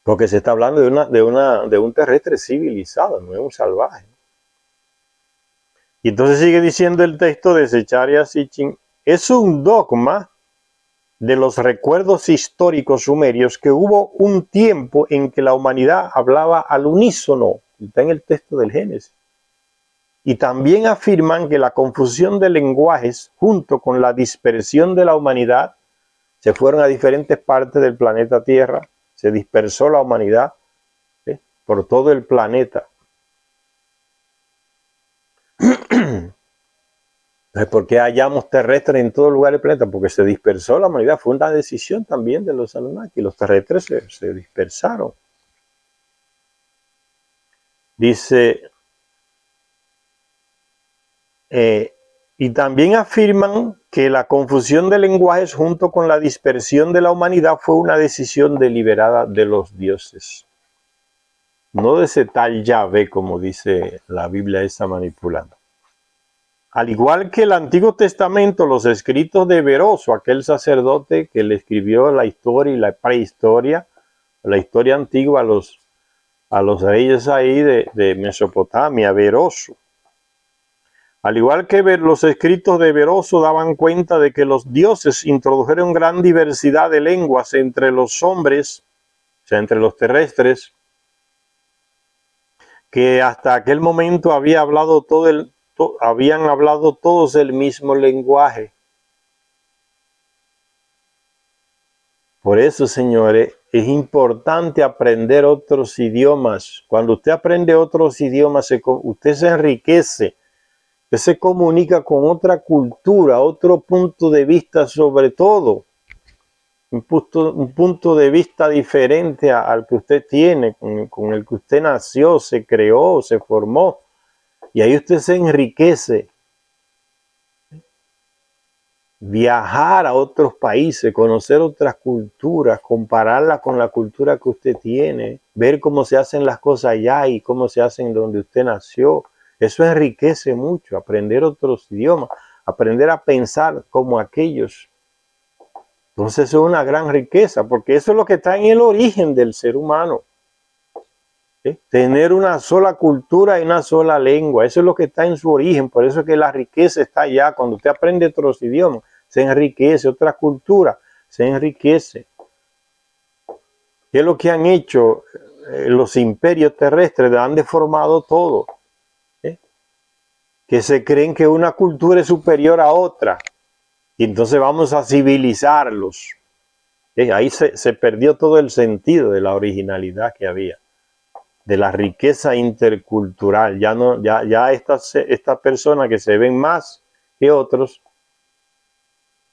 Porque se está hablando de un terrestre civilizado, no es un salvaje. Y entonces sigue diciendo el texto de Zecharia Sitchin, es un dogma de los recuerdos históricos sumerios que hubo un tiempo en que la humanidad hablaba al unísono, está en el texto del Génesis. Y también afirman que la confusión de lenguajes junto con la dispersión de la humanidad Se fueron a diferentes partes del planeta Tierra, se dispersó la humanidad por todo el planeta. ¿Por qué hallamos terrestres en todo lugar del planeta? Porque se dispersó la humanidad. Fue una decisión también de los Anunnaki. Los terrestres se dispersaron. Dice, y también afirman que la confusión de lenguajes junto con la dispersión de la humanidad fue una decisión deliberada de los dioses. No de ese tal Yahvé, como dice la Biblia, está manipulando. Al igual que el Antiguo Testamento, los escritos de Beroso, aquel sacerdote que le escribió la historia y la prehistoria, la historia antigua a los reyes ahí de Mesopotamia, Beroso. Al igual que los escritos de Beroso daban cuenta de que los dioses introdujeron gran diversidad de lenguas entre los hombres, o sea, entre los terrestres, que hasta aquel momento habían hablado todos el mismo lenguaje. Por eso, señores, es importante aprender otros idiomas. Cuando usted aprende otros idiomas, usted se enriquece, usted se comunica con otra cultura, otro punto de vista sobre todo. Un punto de vista diferente al que usted tiene, con el que usted nació, se creó, se formó. Y ahí usted se enriquece. Viajar a otros países, conocer otras culturas, compararlas con la cultura que usted tiene, ver cómo se hacen las cosas allá y cómo se hacen donde usted nació. Eso enriquece mucho, aprender otros idiomas, aprender a pensar como aquellos. Entonces eso es una gran riqueza, porque eso es lo que está en el origen del ser humano. Tener una sola cultura y una sola lengua, eso es lo que está en su origen. Por eso es que la riqueza está allá. Cuando usted aprende otros idiomas, se enriquece, otra cultura, se enriquece. ¿Qué es lo que han hecho los imperios terrestres? Han deformado todo. Que se creen que una cultura es superior a otra. Y entonces vamos a civilizarlos. Ahí se perdió todo el sentido de la originalidad que había, de la riqueza intercultural. Ya estas personas que se ven más que otros,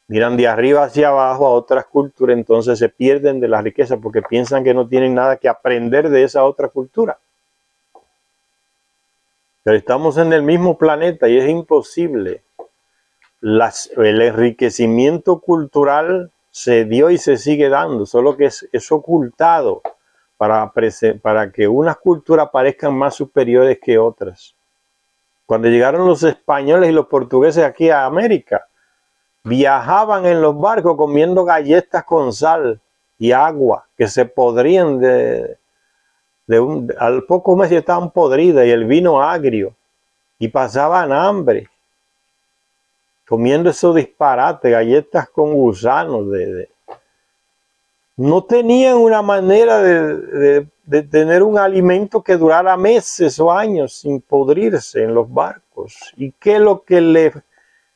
miran de arriba hacia abajo a otras culturas, entonces se pierden de la riqueza porque piensan que no tienen nada que aprender de esa otra cultura. Pero estamos en el mismo planeta y es imposible. El enriquecimiento cultural se dio y se sigue dando, solo que es ocultado para que unas culturas parezcan más superiores que otras. Cuando llegaron los españoles y los portugueses aquí a América, viajaban en los barcos comiendo galletas con sal y agua que se podrían al poco mes ya estaban podridas, y el vino agrio, y pasaban hambre comiendo esos disparates, galletas con gusanos. No tenían una manera de tener un alimento que durara meses o años sin podrirse en los barcos. ¿Y qué es lo que le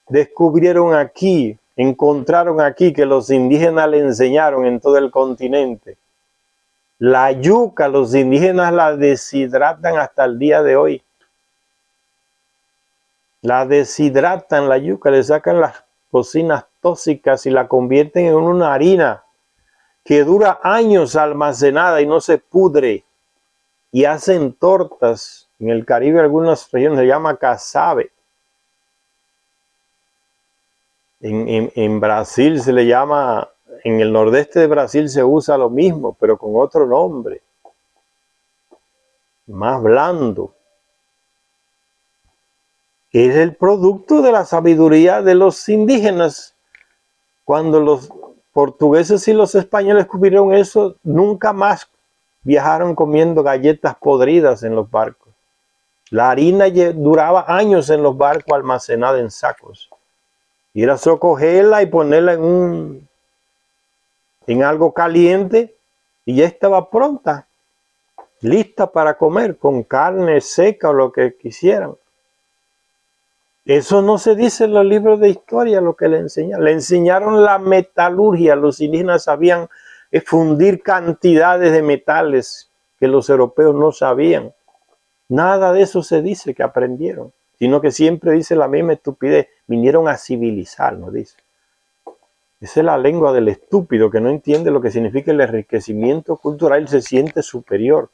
descubrieron aquí, encontraron aquí, que los indígenas le enseñaron en todo el continente? La yuca, los indígenas la deshidratan hasta el día de hoy. La deshidratan la yuca, le sacan las toxinas tóxicas y la convierten en una harina que dura años almacenada y no se pudre. Y hacen tortas. En el Caribe, algunas regiones se llama casabe. En Brasil se le llama, en el nordeste de Brasil se usa lo mismo, pero con otro nombre. Más blando. Es el producto de la sabiduría de los indígenas. Cuando los portugueses y los españoles descubrieron eso, nunca más viajaron comiendo galletas podridas en los barcos. La harina duraba años en los barcos almacenada en sacos. Y era solo cogerla y ponerla en algo caliente y ya estaba pronta, lista para comer, con carne seca o lo que quisieran. Eso no se dice en los libros de historia, lo que le enseñaron. Le enseñaron la metalurgia. Los indígenas sabían fundir cantidades de metales que los europeos no sabían. Nada de eso se dice que aprendieron, sino que siempre dice la misma estupidez. Vinieron a civilizarnos, dice. Esa es la lengua del estúpido que no entiende lo que significa el enriquecimiento cultural y se siente superior.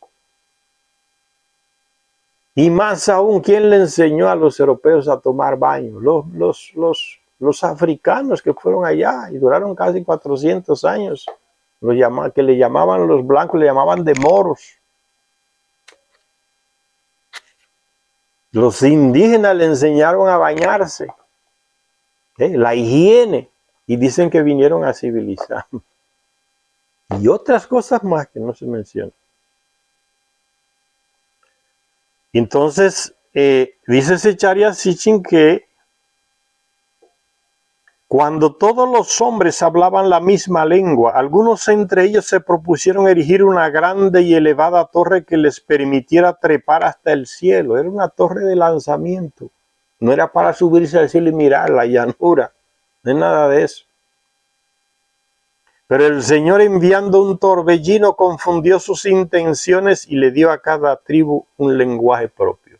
Y más aún, ¿quién le enseñó a los europeos a tomar baño? Los africanos que fueron allá y duraron casi 400 años. Que le llamaban los blancos, le llamaban de moros. Los indígenas le enseñaron a bañarse, la higiene, y dicen que vinieron a civilizar. Y otras cosas más que no se mencionan. Entonces, dice Zecharia Sitchin que cuando todos los hombres hablaban la misma lengua, algunos entre ellos se propusieron erigir una grande y elevada torre que les permitiera trepar hasta el cielo. Era una torre de lanzamiento. No era para subirse al cielo y mirar la llanura. No es nada de eso. Pero el Señor, enviando un torbellino, confundió sus intenciones y le dio a cada tribu un lenguaje propio.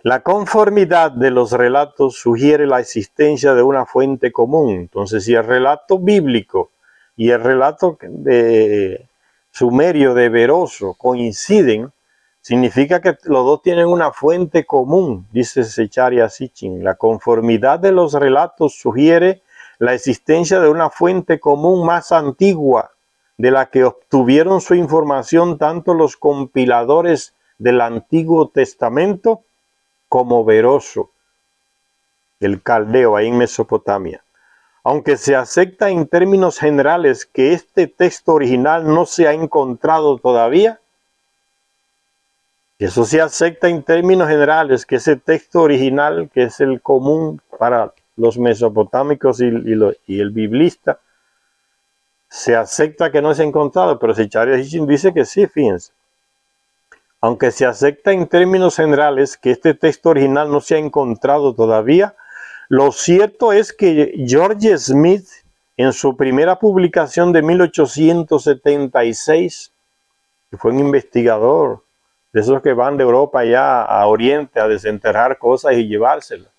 La conformidad de los relatos sugiere la existencia de una fuente común. Entonces, si el relato bíblico y el relato de sumerio de Beroso coinciden, significa que los dos tienen una fuente común, dice Zecharia Sitchin. La conformidad de los relatos sugiere la existencia de una fuente común más antigua, de la que obtuvieron su información tanto los compiladores del Antiguo Testamento como Beroso, el caldeo, ahí en Mesopotamia. Aunque se acepta en términos generales que este texto original no se ha encontrado todavía, eso se acepta en términos generales que ese texto original, que es el común para los mesopotámicos y el biblista, se acepta que no se ha encontrado, pero Zecharia Sitchin dice que sí, fíjense. Aunque se acepta en términos generales que este texto original no se ha encontrado todavía, lo cierto es que George Smith, en su primera publicación de 1876, que fue un investigador de esos que van de Europa ya a Oriente a desenterrar cosas y llevárselas,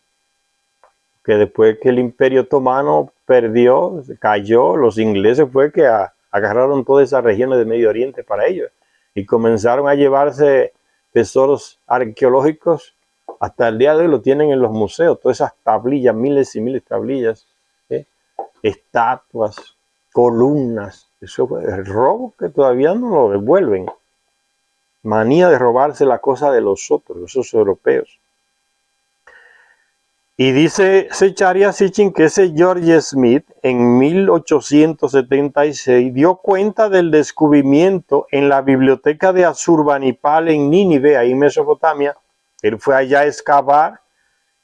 que después que el Imperio Otomano perdió, cayó, los ingleses fue que agarraron todas esas regiones de Medio Oriente para ellos. Y comenzaron a llevarse tesoros arqueológicos. Hasta el día de hoy lo tienen en los museos. Todas esas tablillas, miles y miles de tablillas. Estatuas, columnas. Eso fue el robo que todavía no lo devuelven. Manía de robarse la cosa de los otros, esos europeos. Y dice Zecharia Sitchin que ese George Smith en 1876 dio cuenta del descubrimiento en la biblioteca de Asurbanipal en Nínive, ahí en Mesopotamia. Él fue allá a excavar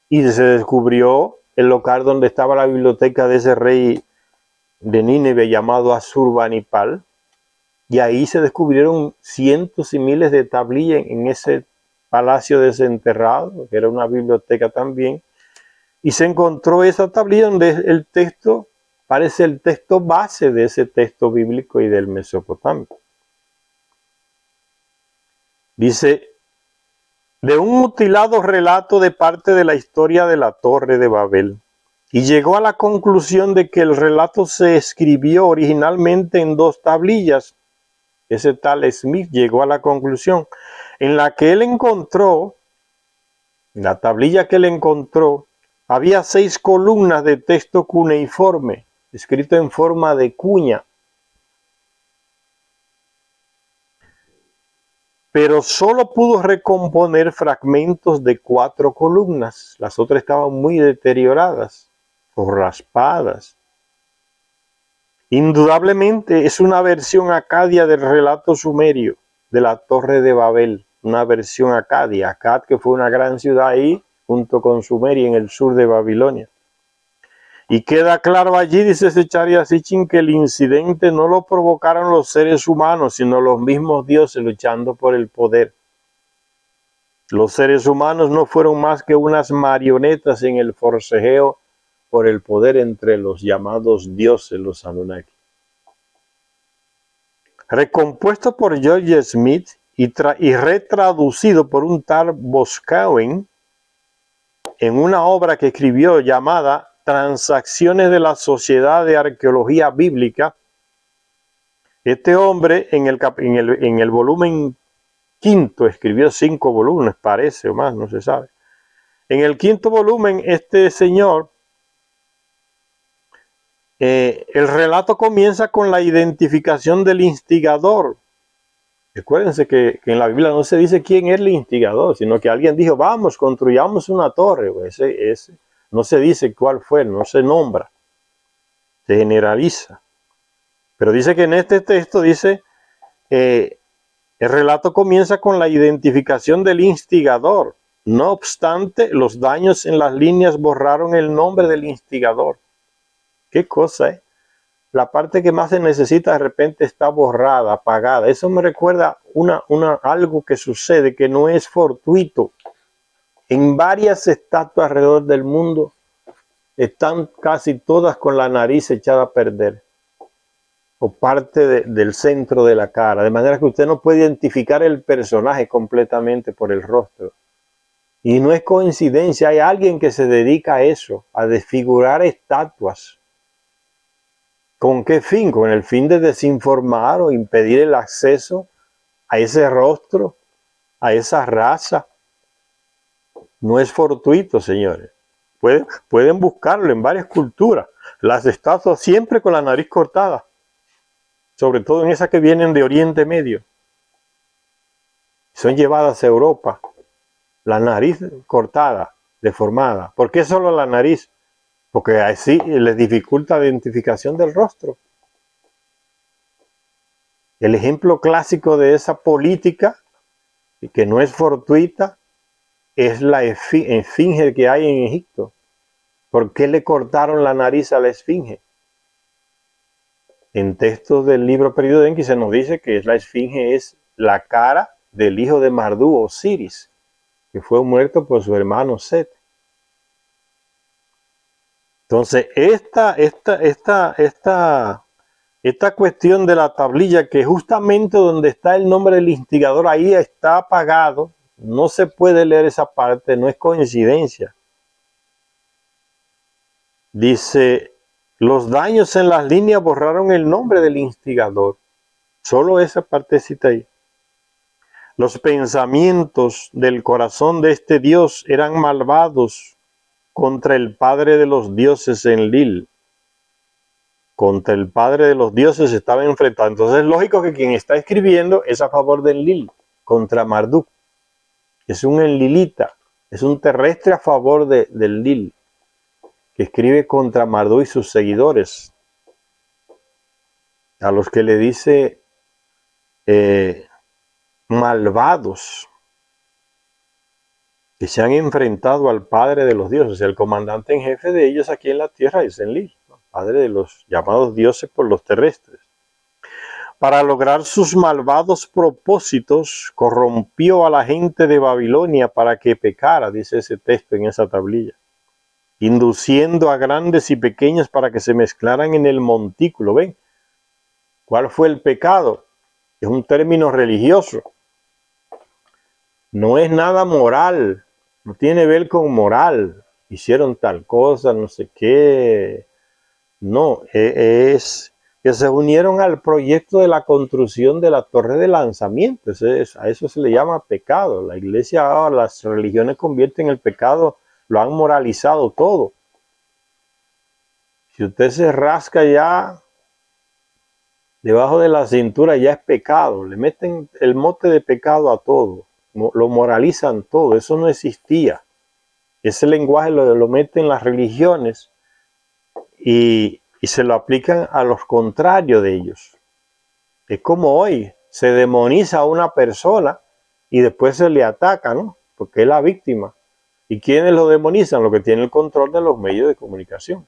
y se descubrió el lugar donde estaba la biblioteca de ese rey de Nínive llamado Asurbanipal. Y ahí se descubrieron cientos y miles de tablillas en ese palacio desenterrado, que era una biblioteca también. Y se encontró esa tablilla donde el texto parece el texto base de ese texto bíblico y del mesopotámico. Dice, de un mutilado relato de parte de la historia de la Torre de Babel, y llegó a la conclusión de que el relato se escribió originalmente en dos tablillas. Ese tal Smith llegó a la conclusión en la que él encontró, en la tablilla que él encontró, había 6 columnas de texto cuneiforme, escrito en forma de cuña. Pero solo pudo recomponer fragmentos de 4 columnas. Las otras estaban muy deterioradas o raspadas. Indudablemente es una versión acadia del relato sumerio de la Torre de Babel. Una versión acadia. Akkad, que fue una gran ciudad ahí, junto con Sumeria en el sur de Babilonia. Y queda claro allí, dice Zecharia Sitchin, que el incidente no lo provocaron los seres humanos, sino los mismos dioses luchando por el poder. Los seres humanos no fueron más que unas marionetas en el forcejeo por el poder entre los llamados dioses, los Anunnaki. Recompuesto por George Smith y retraducido por un tal Boscawen en una obra que escribió llamada Transacciones de la Sociedad de Arqueología Bíblica. Este hombre en el volumen quinto escribió 5 volúmenes, parece, o más, no se sabe. En el quinto volumen, este señor, el relato comienza con la identificación del instigador. Recuérdense que en la Biblia no se dice quién es el instigador, sino que alguien dijo, vamos, construyamos una torre. No se dice cuál fue, no se nombra, se generaliza. Pero dice que en este texto dice, el relato comienza con la identificación del instigador. No obstante, los daños en las líneas borraron el nombre del instigador. ¿Qué cosa, eh? La parte que más se necesita de repente está borrada, apagada. Eso me recuerda algo que sucede que no es fortuito. En varias estatuas alrededor del mundo están casi todas con la nariz echada a perder o parte del centro de la cara, de manera que usted no puede identificar el personaje completamente por el rostro. Y no es coincidencia, hay alguien que se dedica a eso, a desfigurar estatuas. ¿Con qué fin? Con el fin de desinformar o impedir el acceso a ese rostro, a esa raza. No es fortuito, señores. Pueden buscarlo en varias culturas. Las estatuas siempre con la nariz cortada. Sobre todo en esas que vienen de Oriente Medio. Son llevadas a Europa. La nariz cortada, deformada. ¿Por qué solo la nariz? Porque así les dificulta la identificación del rostro. El ejemplo clásico de esa política, que no es fortuita, es la esfinge que hay en Egipto. ¿Por qué le cortaron la nariz a la esfinge? En textos del libro Periodo de Enki se nos dice que la esfinge es la cara del hijo de Marduk, Osiris, que fue muerto por su hermano Set. Entonces, esta cuestión de la tablilla, que justamente donde está el nombre del instigador, ahí está apagado, no se puede leer esa parte, no es coincidencia. Dice, los daños en las líneas borraron el nombre del instigador. Solo esa partecita ahí. Los pensamientos del corazón de este dios eran malvados contra el padre de los dioses en Lil. Contra el padre de los dioses se estaba enfrentando. Entonces es lógico que quien está escribiendo es a favor del Lil, contra Marduk. Es un enlilita, es un terrestre a favor del Lil, que escribe contra Marduk y sus seguidores, a los que le dice malvados, que se han enfrentado al padre de los dioses. El comandante en jefe de ellos aquí en la tierra es Enlil, padre de los llamados dioses por los terrestres. Para lograr sus malvados propósitos, corrompió a la gente de Babilonia para que pecara, dice ese texto en esa tablilla, induciendo a grandes y pequeños para que se mezclaran en el montículo. ¿Ven? ¿Cuál fue el pecado? Es un término religioso. No es nada moral, no tiene que ver con moral. Hicieron tal cosa, no sé qué. No, es que se unieron al proyecto de la construcción de la torre de lanzamiento. A eso se le llama pecado. La iglesia, ahora, las religiones convierten el pecado, lo han moralizado todo. Si usted se rasca ya debajo de la cintura, ya es pecado. Le meten el mote de pecado a todo. Lo moralizan todo. Eso no existía. Ese lenguaje lo meten las religiones y se lo aplican a los contrarios de ellos. Es como hoy, se demoniza a una persona y después se le ataca, ¿no? Porque es la víctima. ¿Y quiénes lo demonizan? Los que tienen el control de los medios de comunicación.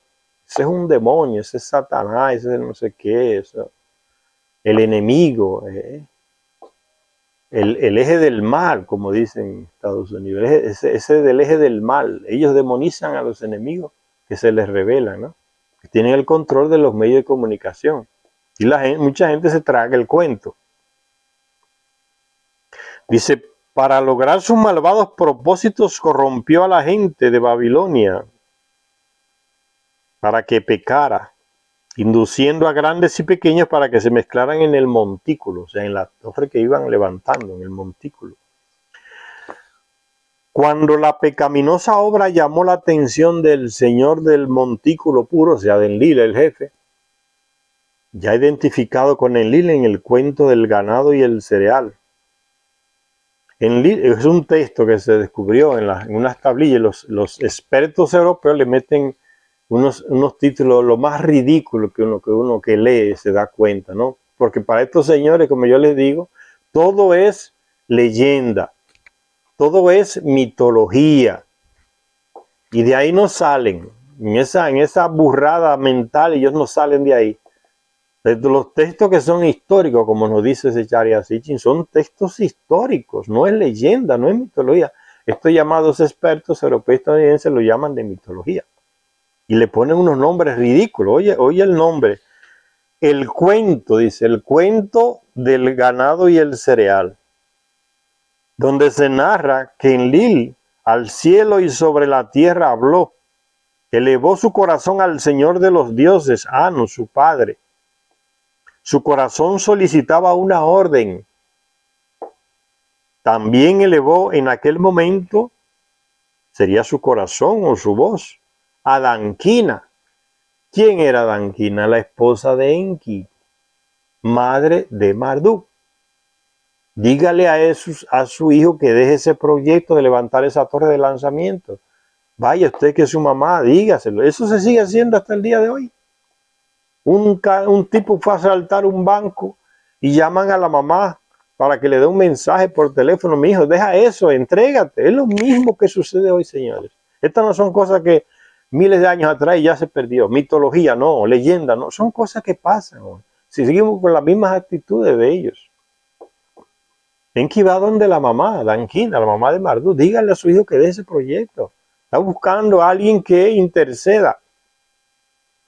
Ese es un demonio, ese es Satanás, ese es no sé qué, eso, el enemigo. el eje del mal, como dicen en Estados Unidos, ese del eje del mal. Ellos demonizan a los enemigos que se les revelan, ¿no? Que tienen el control de los medios de comunicación. Y mucha gente se traga el cuento. Dice, para lograr sus malvados propósitos corrompió a la gente de Babilonia para que pecara, induciendo a grandes y pequeños para que se mezclaran en el montículo, o sea, en la torre que iban levantando, en el montículo. Cuando la pecaminosa obra llamó la atención del señor del montículo puro, o sea, de Enlil, el jefe, ya identificado con Enlil en el cuento del ganado y el cereal. Enlil es un texto que se descubrió en unas tablillas. Los expertos europeos le meten unos títulos lo más ridículos que uno que lee se da cuenta, ¿no? Porque para estos señores, como yo les digo, todo es leyenda, todo es mitología, y de ahí no salen, en esa burrada mental ellos no salen de ahí. Los textos que son históricos, como nos dice Zecharia Sitchin, son textos históricos, no es leyenda, no es mitología. Estos llamados expertos europeos estadounidenses lo llaman de mitología. Y le ponen unos nombres ridículos. Oye el nombre. El cuento, dice, el cuento del ganado y el cereal. Donde se narra que Enlil al cielo y sobre la tierra habló. Elevó su corazón al Señor de los dioses, Anu, su padre. Su corazón solicitaba una orden. También elevó en aquel momento, sería su corazón o su voz, a Danquina. ¿Quién era Danquina? La esposa de Enki, madre de Marduk. Dígale a su hijo que deje ese proyecto de levantar esa torre de lanzamiento. Vaya usted que es su mamá, dígaselo. Eso se sigue haciendo hasta el día de hoy. Un tipo fue a asaltar un banco y llaman a la mamá para que le dé un mensaje por teléfono. Mi hijo, deja eso, entrégate. Es lo mismo que sucede hoy, señores. Estas no son cosas que miles de años atrás ya se perdió. Mitología no, leyenda no. Son cosas que pasan hoy. Si seguimos con las mismas actitudes de ellos. Enki va donde la mamá, Danquina, la mamá de Marduk. Díganle a su hijo que dé ese proyecto. Está buscando a alguien que interceda.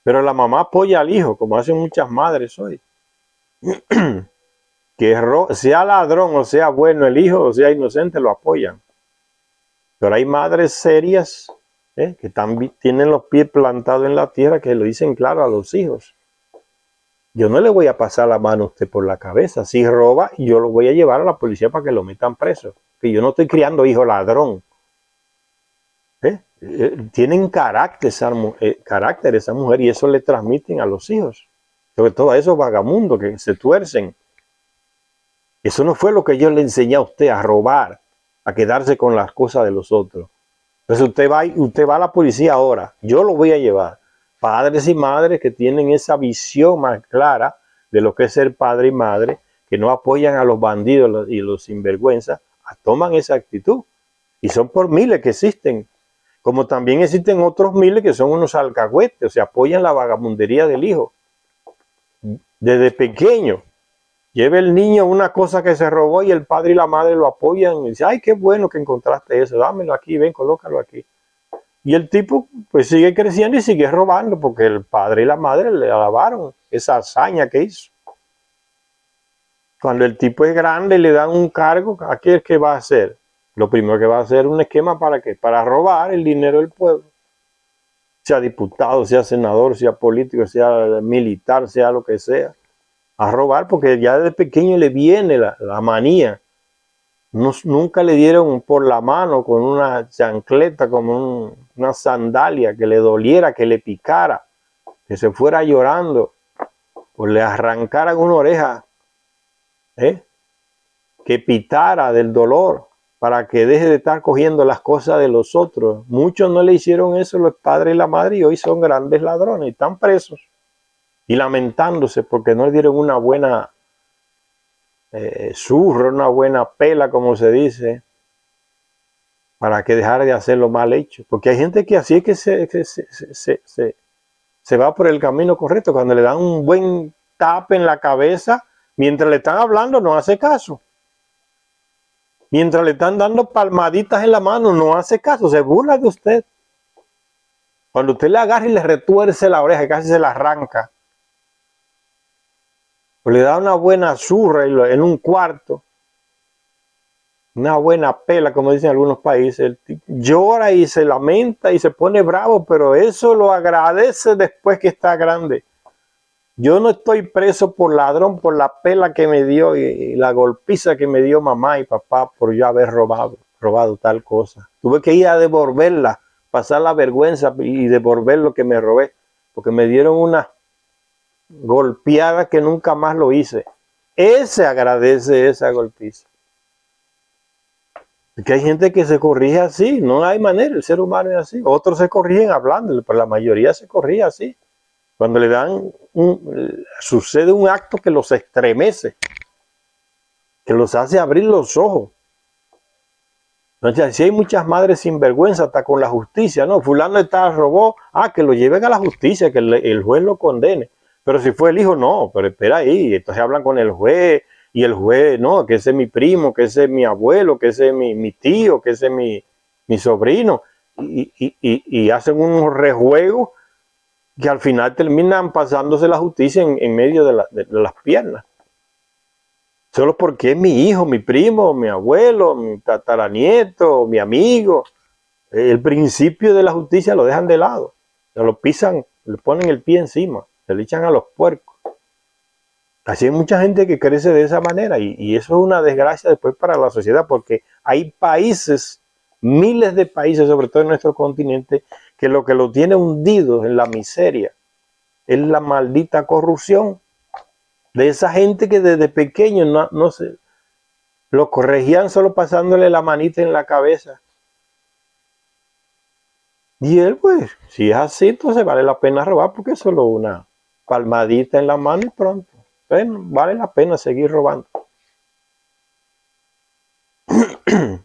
Pero la mamá apoya al hijo, como hacen muchas madres hoy. Que sea ladrón o sea bueno el hijo o sea inocente, lo apoyan. Pero hay madres serias que también tienen los pies plantados en la tierra, que lo dicen claro a los hijos. Yo no le voy a pasar la mano a usted por la cabeza. Si roba, yo lo voy a llevar a la policía para que lo metan preso. Que yo no estoy criando hijo ladrón. Tienen carácter esa mujer y eso le transmiten a los hijos. Sobre todo a esos vagabundos que se tuercen. Eso no fue lo que yo le enseñé a usted, a robar, a quedarse con las cosas de los otros. Entonces usted va a la policía ahora, yo lo voy a llevar. Padres y madres que tienen esa visión más clara de lo que es ser padre y madre, que no apoyan a los bandidos y los sinvergüenzas, toman esa actitud. Y son por miles que existen. Como también existen otros miles que son unos alcahuetes, o sea, apoyan la vagabundería del hijo. Desde pequeño, lleva el niño una cosa que se robó y el padre y la madre lo apoyan. Y dice, ay, qué bueno que encontraste eso, dámelo aquí, ven, colócalo aquí. Y el tipo pues sigue creciendo y sigue robando porque el padre y la madre le alabaron esa hazaña que hizo. Cuando el tipo es grande y le dan un cargo, ¿a qué es que va a hacer? Lo primero que va a hacer es un esquema para ¿qué? Para robar el dinero del pueblo. Sea diputado, sea senador, sea político, sea militar, sea lo que sea. A robar porque ya desde pequeño le viene la manía. Nunca le dieron por la mano con una chancleta, como una sandalia que le doliera, que le picara, que se fuera llorando o le arrancaran una oreja, que pitara del dolor para que deje de estar cogiendo las cosas de los otros. Muchos no le hicieron eso los padres y la madre y hoy son grandes ladrones y están presos y lamentándose porque no le dieron una buena zurra, una buena pela, como se dice, para que dejara de hacer lo mal hecho. Porque hay gente que así es que se va por el camino correcto. Cuando le dan un buen tape en la cabeza, mientras le están hablando, no hace caso. Mientras le están dando palmaditas en la mano, no hace caso, se burla de usted. Cuando usted le agarra y le retuerce la oreja, casi se la arranca, o le da una buena zurra en un cuarto, una buena pela, como dicen algunos países, el tipo llora y se lamenta y se pone bravo, pero eso lo agradece después que está grande. Yo no estoy preso por ladrón, por la pela que me dio y la golpiza que me dio mamá y papá por yo haber robado tal cosa. Tuve que ir a devolverla, pasar la vergüenza y devolver lo que me robé, porque me dieron una golpeada que nunca más lo hice. Ese agradece esa golpiza. Porque hay gente que se corrige así, no hay manera, el ser humano es así. Otros se corrigen hablándole, pero la mayoría se corrige así. Cuando le dan sucede un acto que los estremece, que los hace abrir los ojos. Entonces, si hay muchas madres sin vergüenza, hasta con la justicia, ¿no? Fulano robó, que lo lleven a la justicia, que el juez lo condene. Pero si fue el hijo, no, pero espera ahí. Entonces hablan con el juez, y el juez, no, que ese es mi primo, que ese es mi abuelo, que ese es mi tío, que ese es mi sobrino. Y hacen unos rejuegos que al final terminan pasándose la justicia en medio de las piernas. Solo porque es mi hijo, mi primo, mi abuelo, mi tataranieto, mi amigo. El principio de la justicia lo dejan de lado. Se lo pisan, le ponen el pie encima, se le echan a los puercos. Así hay mucha gente que crece de esa manera y eso es una desgracia después para la sociedad, porque hay países, miles de países, sobre todo en nuestro continente, que lo tiene hundido en la miseria es la maldita corrupción de esa gente que desde pequeño no se lo corregían solo pasándole la manita en la cabeza. Y él, pues, si es así, entonces vale la pena robar, porque es solo una palmadita en la mano y pronto. Bueno, vale la pena seguir robando.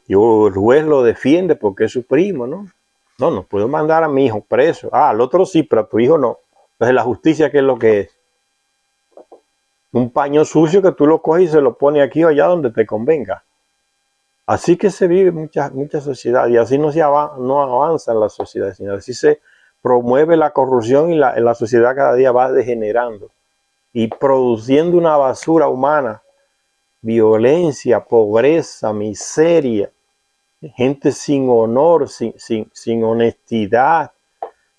Y el juez lo defiende porque es su primo, ¿no? No puedo mandar a mi hijo preso. Al otro sí, pero a tu hijo no. Entonces la justicia, ¿qué es lo que es? Un paño sucio que tú lo coges y se lo pones aquí o allá donde te convenga. Así que se vive mucha sociedad y así no avanza en la sociedad, sino así se promueve la corrupción y la sociedad cada día va degenerando y produciendo una basura humana, violencia, pobreza, miseria, gente sin honor, sin honestidad,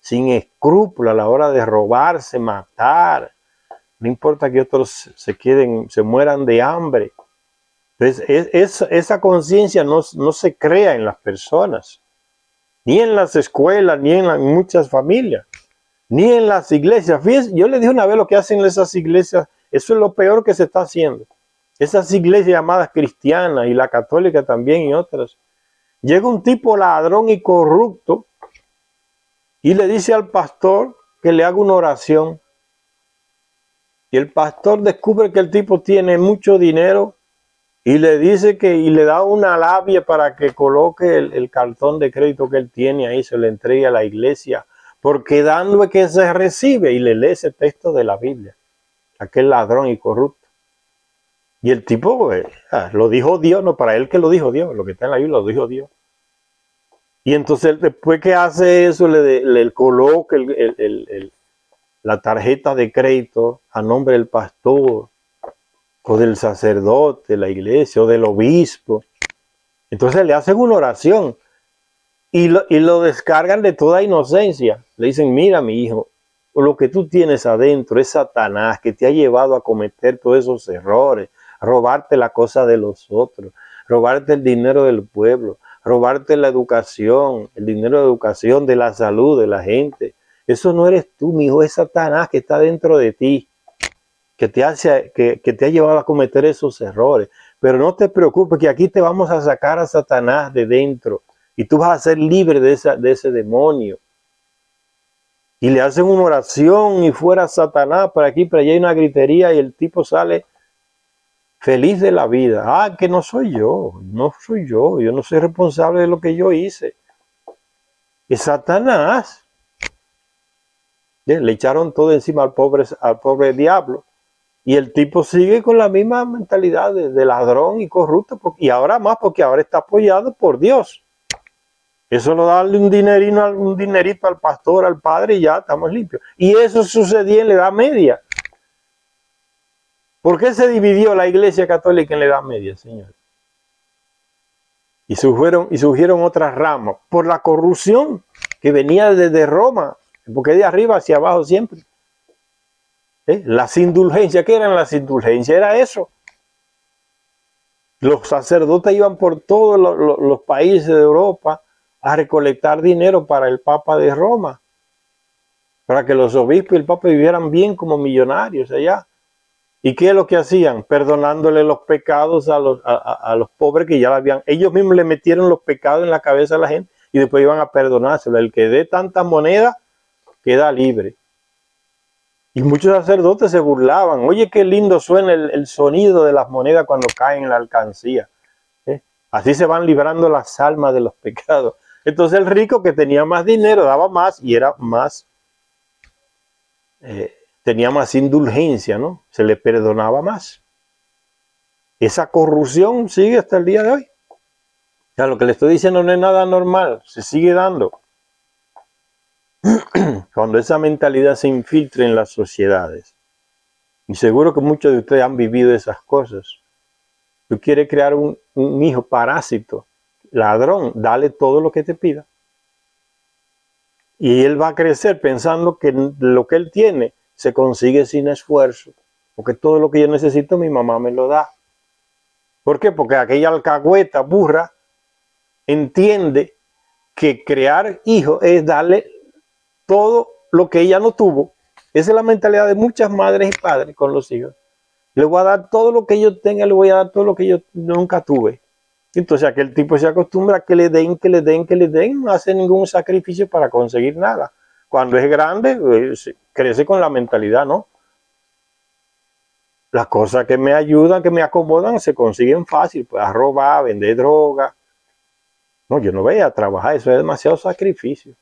sin escrúpulos a la hora de robarse, matar. No importa que otros se mueran de hambre. Entonces, esa conciencia no se crea en las personas, ni en las escuelas, ni en muchas familias, ni en las iglesias. Fíjense, yo les dije una vez lo que hacen esas iglesias, eso es lo peor que se está haciendo. Esas iglesias llamadas cristianas y la católica también y otras. Llega un tipo ladrón y corrupto y le dice al pastor que le haga una oración. Y el pastor descubre que el tipo tiene mucho dinero y le dice y le da una labia para que coloque el cartón de crédito que él tiene ahí, se lo entregue a la iglesia, porque dando es que se recibe, y le lee ese texto de la Biblia, aquel ladrón y corrupto. Y el tipo, pues, lo dijo Dios, no para él que lo dijo Dios, lo que está en la Biblia lo dijo Dios. Y entonces después que hace eso, le coloca la tarjeta de crédito a nombre del pastor, o del sacerdote de la iglesia, o del obispo. Entonces le hacen una oración y lo descargan de toda inocencia. Le dicen, mira mi hijo, lo que tú tienes adentro es Satanás que te ha llevado a cometer todos esos errores, robarte la cosa de los otros, robarte el dinero del pueblo, robarte la educación, el dinero de educación, de la salud de la gente. Eso no eres tú, mi hijo, es Satanás que está dentro de ti, que te ha llevado a cometer esos errores. Pero no te preocupes, que aquí te vamos a sacar a Satanás de dentro y tú vas a ser libre de ese demonio. Y le hacen una oración y fuera Satanás, para aquí, para allá hay una gritería y el tipo sale feliz de la vida. Que no soy yo, yo no soy responsable de lo que yo hice. Es Satanás. Le echaron todo encima al pobre diablo. Y el tipo sigue con la misma mentalidad de ladrón y corrupto, y ahora más porque ahora está apoyado por Dios. Eso lo darle un dinerito al pastor, al padre, y ya estamos limpios. Y eso sucedía en la Edad Media. ¿Por qué se dividió la Iglesia Católica en la Edad Media, señor? Y surgieron otras ramas por la corrupción que venía desde Roma, porque de arriba hacia abajo siempre. Las indulgencias, ¿qué eran las indulgencias? Era eso. Los sacerdotes iban por todos los países de Europa a recolectar dinero para el Papa de Roma, para que los obispos y el Papa vivieran bien como millonarios allá. ¿Y qué es lo que hacían? Perdonándole los pecados a los pobres que ya la habían. Ellos mismos le metieron los pecados en la cabeza a la gente y después iban a perdonárselo. El que dé tantas monedas queda libre. Y muchos sacerdotes se burlaban. Oye, qué lindo suena el sonido de las monedas cuando caen en la alcancía. Así se van librando las almas de los pecados. Entonces el rico que tenía más dinero daba más y era más, tenía más indulgencia, ¿no? Se le perdonaba más. Esa corrupción sigue hasta el día de hoy. O sea, lo que le estoy diciendo no es nada normal, se sigue dando. Cuando esa mentalidad se infiltra en las sociedades. Y seguro que muchos de ustedes han vivido esas cosas. Tú quieres crear un hijo parásito, ladrón, dale todo lo que te pida. Y él va a crecer pensando que lo que él tiene se consigue sin esfuerzo. Porque todo lo que yo necesito mi mamá me lo da. ¿Por qué? Porque aquella alcahueta burra entiende que crear hijos es darle todo lo que ella no tuvo. Esa es la mentalidad de muchas madres y padres con los hijos. Le voy a dar todo lo que yo tenga, le voy a dar todo lo que yo nunca tuve. Entonces aquel tipo se acostumbra a que le den, que le den, que le den, no hace ningún sacrificio para conseguir nada. Cuando es grande, crece con la mentalidad, ¿no? Las cosas que me ayudan, que me acomodan, se consiguen fácil. Pues a robar, a vender droga. No, yo no voy a trabajar, eso es demasiado sacrificio.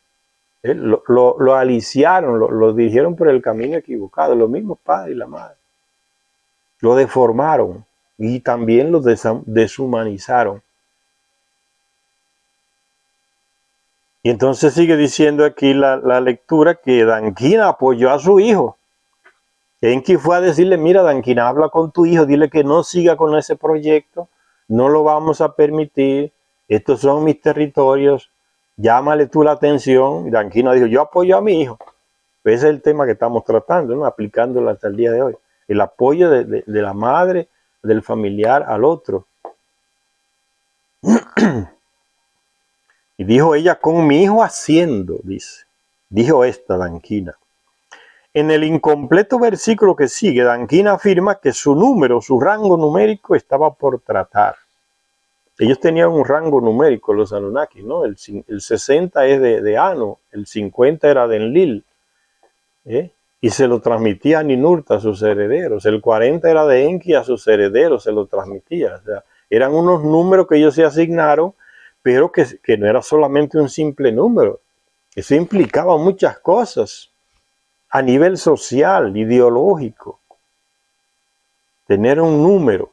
Lo aliciaron, lo dirigieron por el camino equivocado, los mismos padres y la madre. Lo deformaron y también lo deshumanizaron. Y entonces sigue diciendo aquí la lectura que Danquina apoyó a su hijo. Enki fue a decirle, mira Danquina, habla con tu hijo, dile que no siga con ese proyecto, no lo vamos a permitir, estos son mis territorios, llámale tú la atención. Y Danquina dijo, yo apoyo a mi hijo. Ese es el tema que estamos tratando, ¿no? Aplicándolo hasta el día de hoy. El apoyo de la madre, del familiar al otro. Y dijo ella, con mi hijo haciendo, dice. Dijo esta Danquina. En el incompleto versículo que sigue, Danquina afirma que su número, su rango numérico estaba por tratar. Ellos tenían un rango numérico, los Anunnaki, ¿no? El 60 es de Anu, el 50 era de Enlil, y se lo transmitía a Ninurta, a sus herederos. El 40 era de Enki, a sus herederos se lo transmitía. O sea, eran unos números que ellos se asignaron, pero que no era solamente un simple número. Eso implicaba muchas cosas a nivel social, ideológico. Tener un número.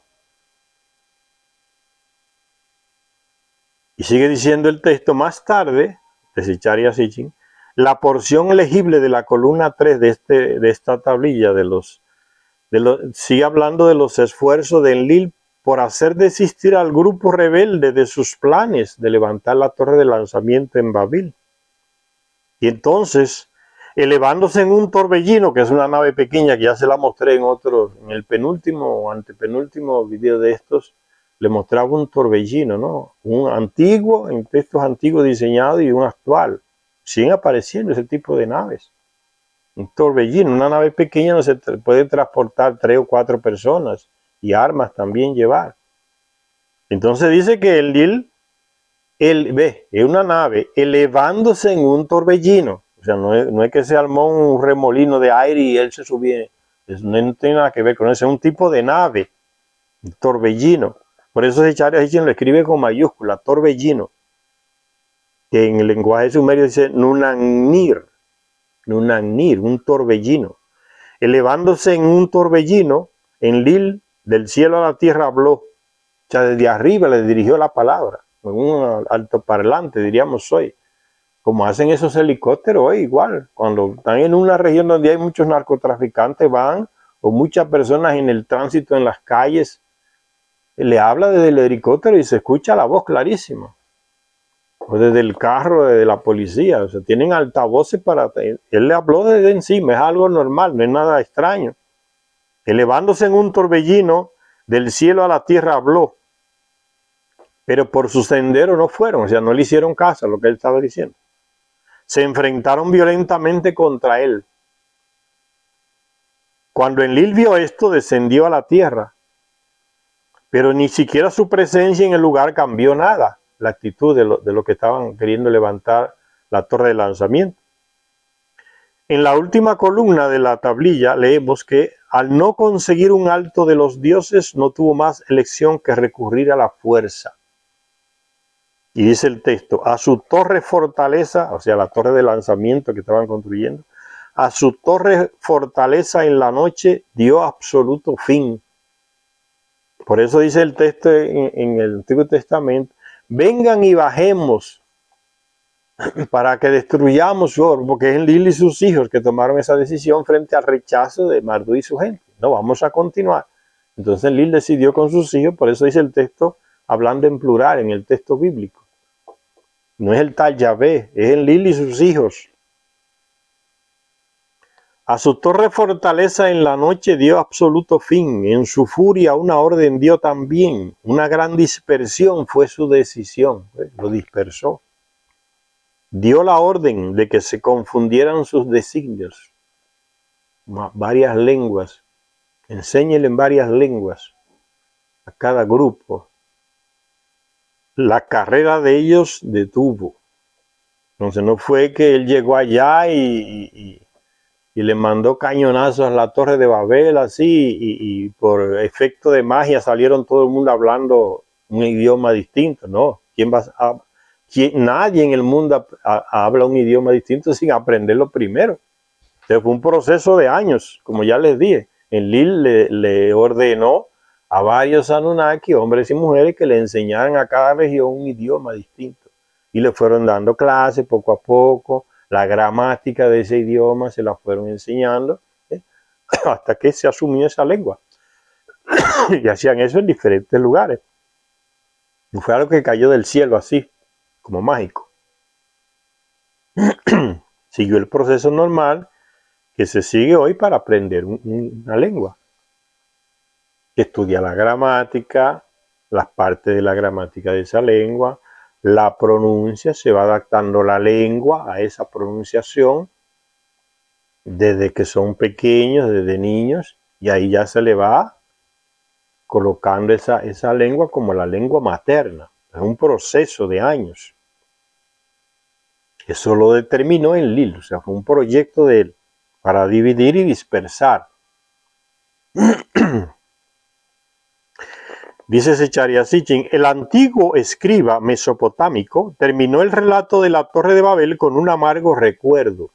Y sigue diciendo el texto, más tarde, de Sicharia Sitchin, la porción legible de la columna 3 de esta tablilla sigue hablando de los esfuerzos de Enlil por hacer desistir al grupo rebelde de sus planes de levantar la torre de lanzamiento en Babil. Y entonces, elevándose en un torbellino, que es una nave pequeña que ya se la mostré en el penúltimo o antepenúltimo video de estos, le mostraba un torbellino, ¿no? Un antiguo, en textos antiguos diseñado y un actual. Siguen apareciendo ese tipo de naves. Un torbellino, una nave pequeña no se puede transportar 3 o 4 personas y armas también llevar. Entonces dice que es una nave elevándose en un torbellino. O sea, no es que se armó un remolino de aire y él se subía. No tiene nada que ver con eso. Es un tipo de nave, un torbellino. Por eso Sicharia Sitchin lo escribe con mayúscula, torbellino. Que en el lenguaje sumerio dice Nunannir, un torbellino. Elevándose en un torbellino Enlil del cielo a la tierra habló, o sea, desde arriba le dirigió la palabra, con un altoparlante, diríamos hoy, como hacen esos helicópteros hoy, igual, cuando están en una región donde hay muchos narcotraficantes, van, o muchas personas en el tránsito en las calles, le habla desde el helicóptero y se escucha la voz clarísima. O desde el carro, desde la policía, o sea, tienen altavoces para... Él le habló desde encima, es algo normal, no es nada extraño. Elevándose en un torbellino, del cielo a la tierra habló, pero por su sendero no fueron, o sea, no le hicieron caso a lo que él estaba diciendo. Se enfrentaron violentamente contra él. Cuando Enlil vio esto, descendió a la tierra, pero ni siquiera su presencia en el lugar cambió nada, la actitud de lo que estaban queriendo levantar la torre de lanzamiento. En la última columna de la tablilla leemos que al no conseguir un alto de los dioses no tuvo más elección que recurrir a la fuerza. Y dice el texto, a su torre fortaleza, o sea, la torre de lanzamiento que estaban construyendo, a su torre fortaleza en la noche dio absoluto fin. Por eso dice el texto en el Antiguo Testamento, vengan y bajemos para que destruyamos su oro, porque es Enlil y sus hijos que tomaron esa decisión frente al rechazo de Marduk y su gente. No, vamos a continuar. Entonces Enlil decidió con sus hijos, por eso dice el texto, hablando en plural en el texto bíblico. No es el tal Yahvé, es Enlil y sus hijos. A su torre fortaleza en la noche dio absoluto fin, en su furia una orden dio también, una gran dispersión fue su decisión, lo dispersó. Dio la orden de que se confundieran sus designios, varias lenguas, enséñele en varias lenguas a cada grupo. La carrera de ellos detuvo. Entonces no fue que él llegó allá y le mandó cañonazos a la torre de Babel así y por efecto de magia salieron todo el mundo hablando un idioma distinto. No, nadie en el mundo habla un idioma distinto sin aprenderlo primero. Entonces fue un proceso de años, como ya les dije. Enlil le ordenó a varios Anunnaki, hombres y mujeres, que le enseñaran a cada región un idioma distinto. Y le fueron dando clases poco a poco, la gramática de ese idioma se la fueron enseñando, hasta que se asumió esa lengua. Y hacían eso en diferentes lugares. No fue algo que cayó del cielo así, como mágico. Siguió el proceso normal que se sigue hoy para aprender una lengua. Que estudia la gramática, las partes de la gramática de esa lengua, la pronuncia, se va adaptando la lengua a esa pronunciación desde que son pequeños, desde niños, y ahí ya se le va colocando esa lengua como la lengua materna. Es un proceso de años. Eso lo determinó Enlil, o sea, fue un proyecto de él para dividir y dispersar. Dice Zecharia Sitchin, el antiguo escriba mesopotámico terminó el relato de la Torre de Babel con un amargo recuerdo.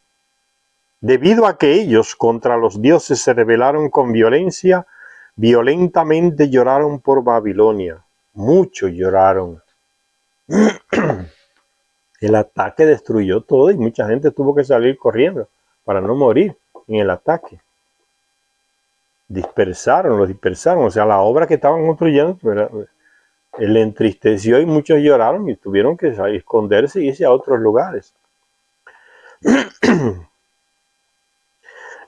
Debido a que ellos contra los dioses se rebelaron con violencia, violentamente lloraron por Babilonia. Mucho lloraron. El ataque destruyó todo y mucha gente tuvo que salir corriendo para no morir en el ataque. Lo dispersaron, o sea, la obra que estaban construyendo le entristeció y muchos lloraron y tuvieron que esconderse y irse a otros lugares.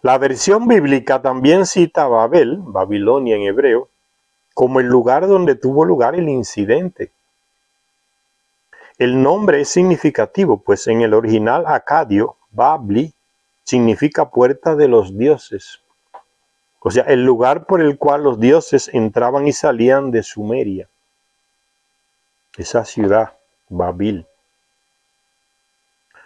La versión bíblica también cita a Babel, Babilonia en hebreo, como el lugar donde tuvo lugar el incidente. El nombre es significativo, pues en el original acadio, Babli, significa puerta de los dioses. O sea, el lugar por el cual los dioses entraban y salían de Sumeria. Esa ciudad, Babil.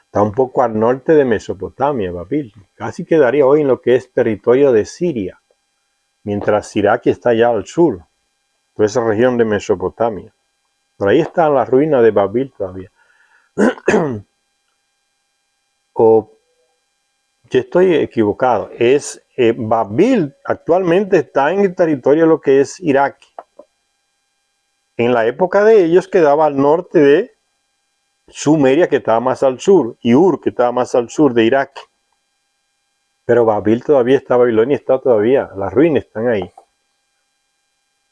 Está un poco al norte de Mesopotamia, Babil. Casi quedaría hoy en lo que es territorio de Siria. Mientras Siraki está allá al sur. Toda esa región de Mesopotamia. Por ahí están las ruinas de Babil todavía. O yo estoy equivocado. Es Babil actualmente está en el territorio de lo que es Irak. En la época de ellos quedaba al norte de Sumeria, que estaba más al sur, y Ur, que estaba más al sur de Irak. Pero Babil todavía está, Babilonia está todavía, las ruinas están ahí.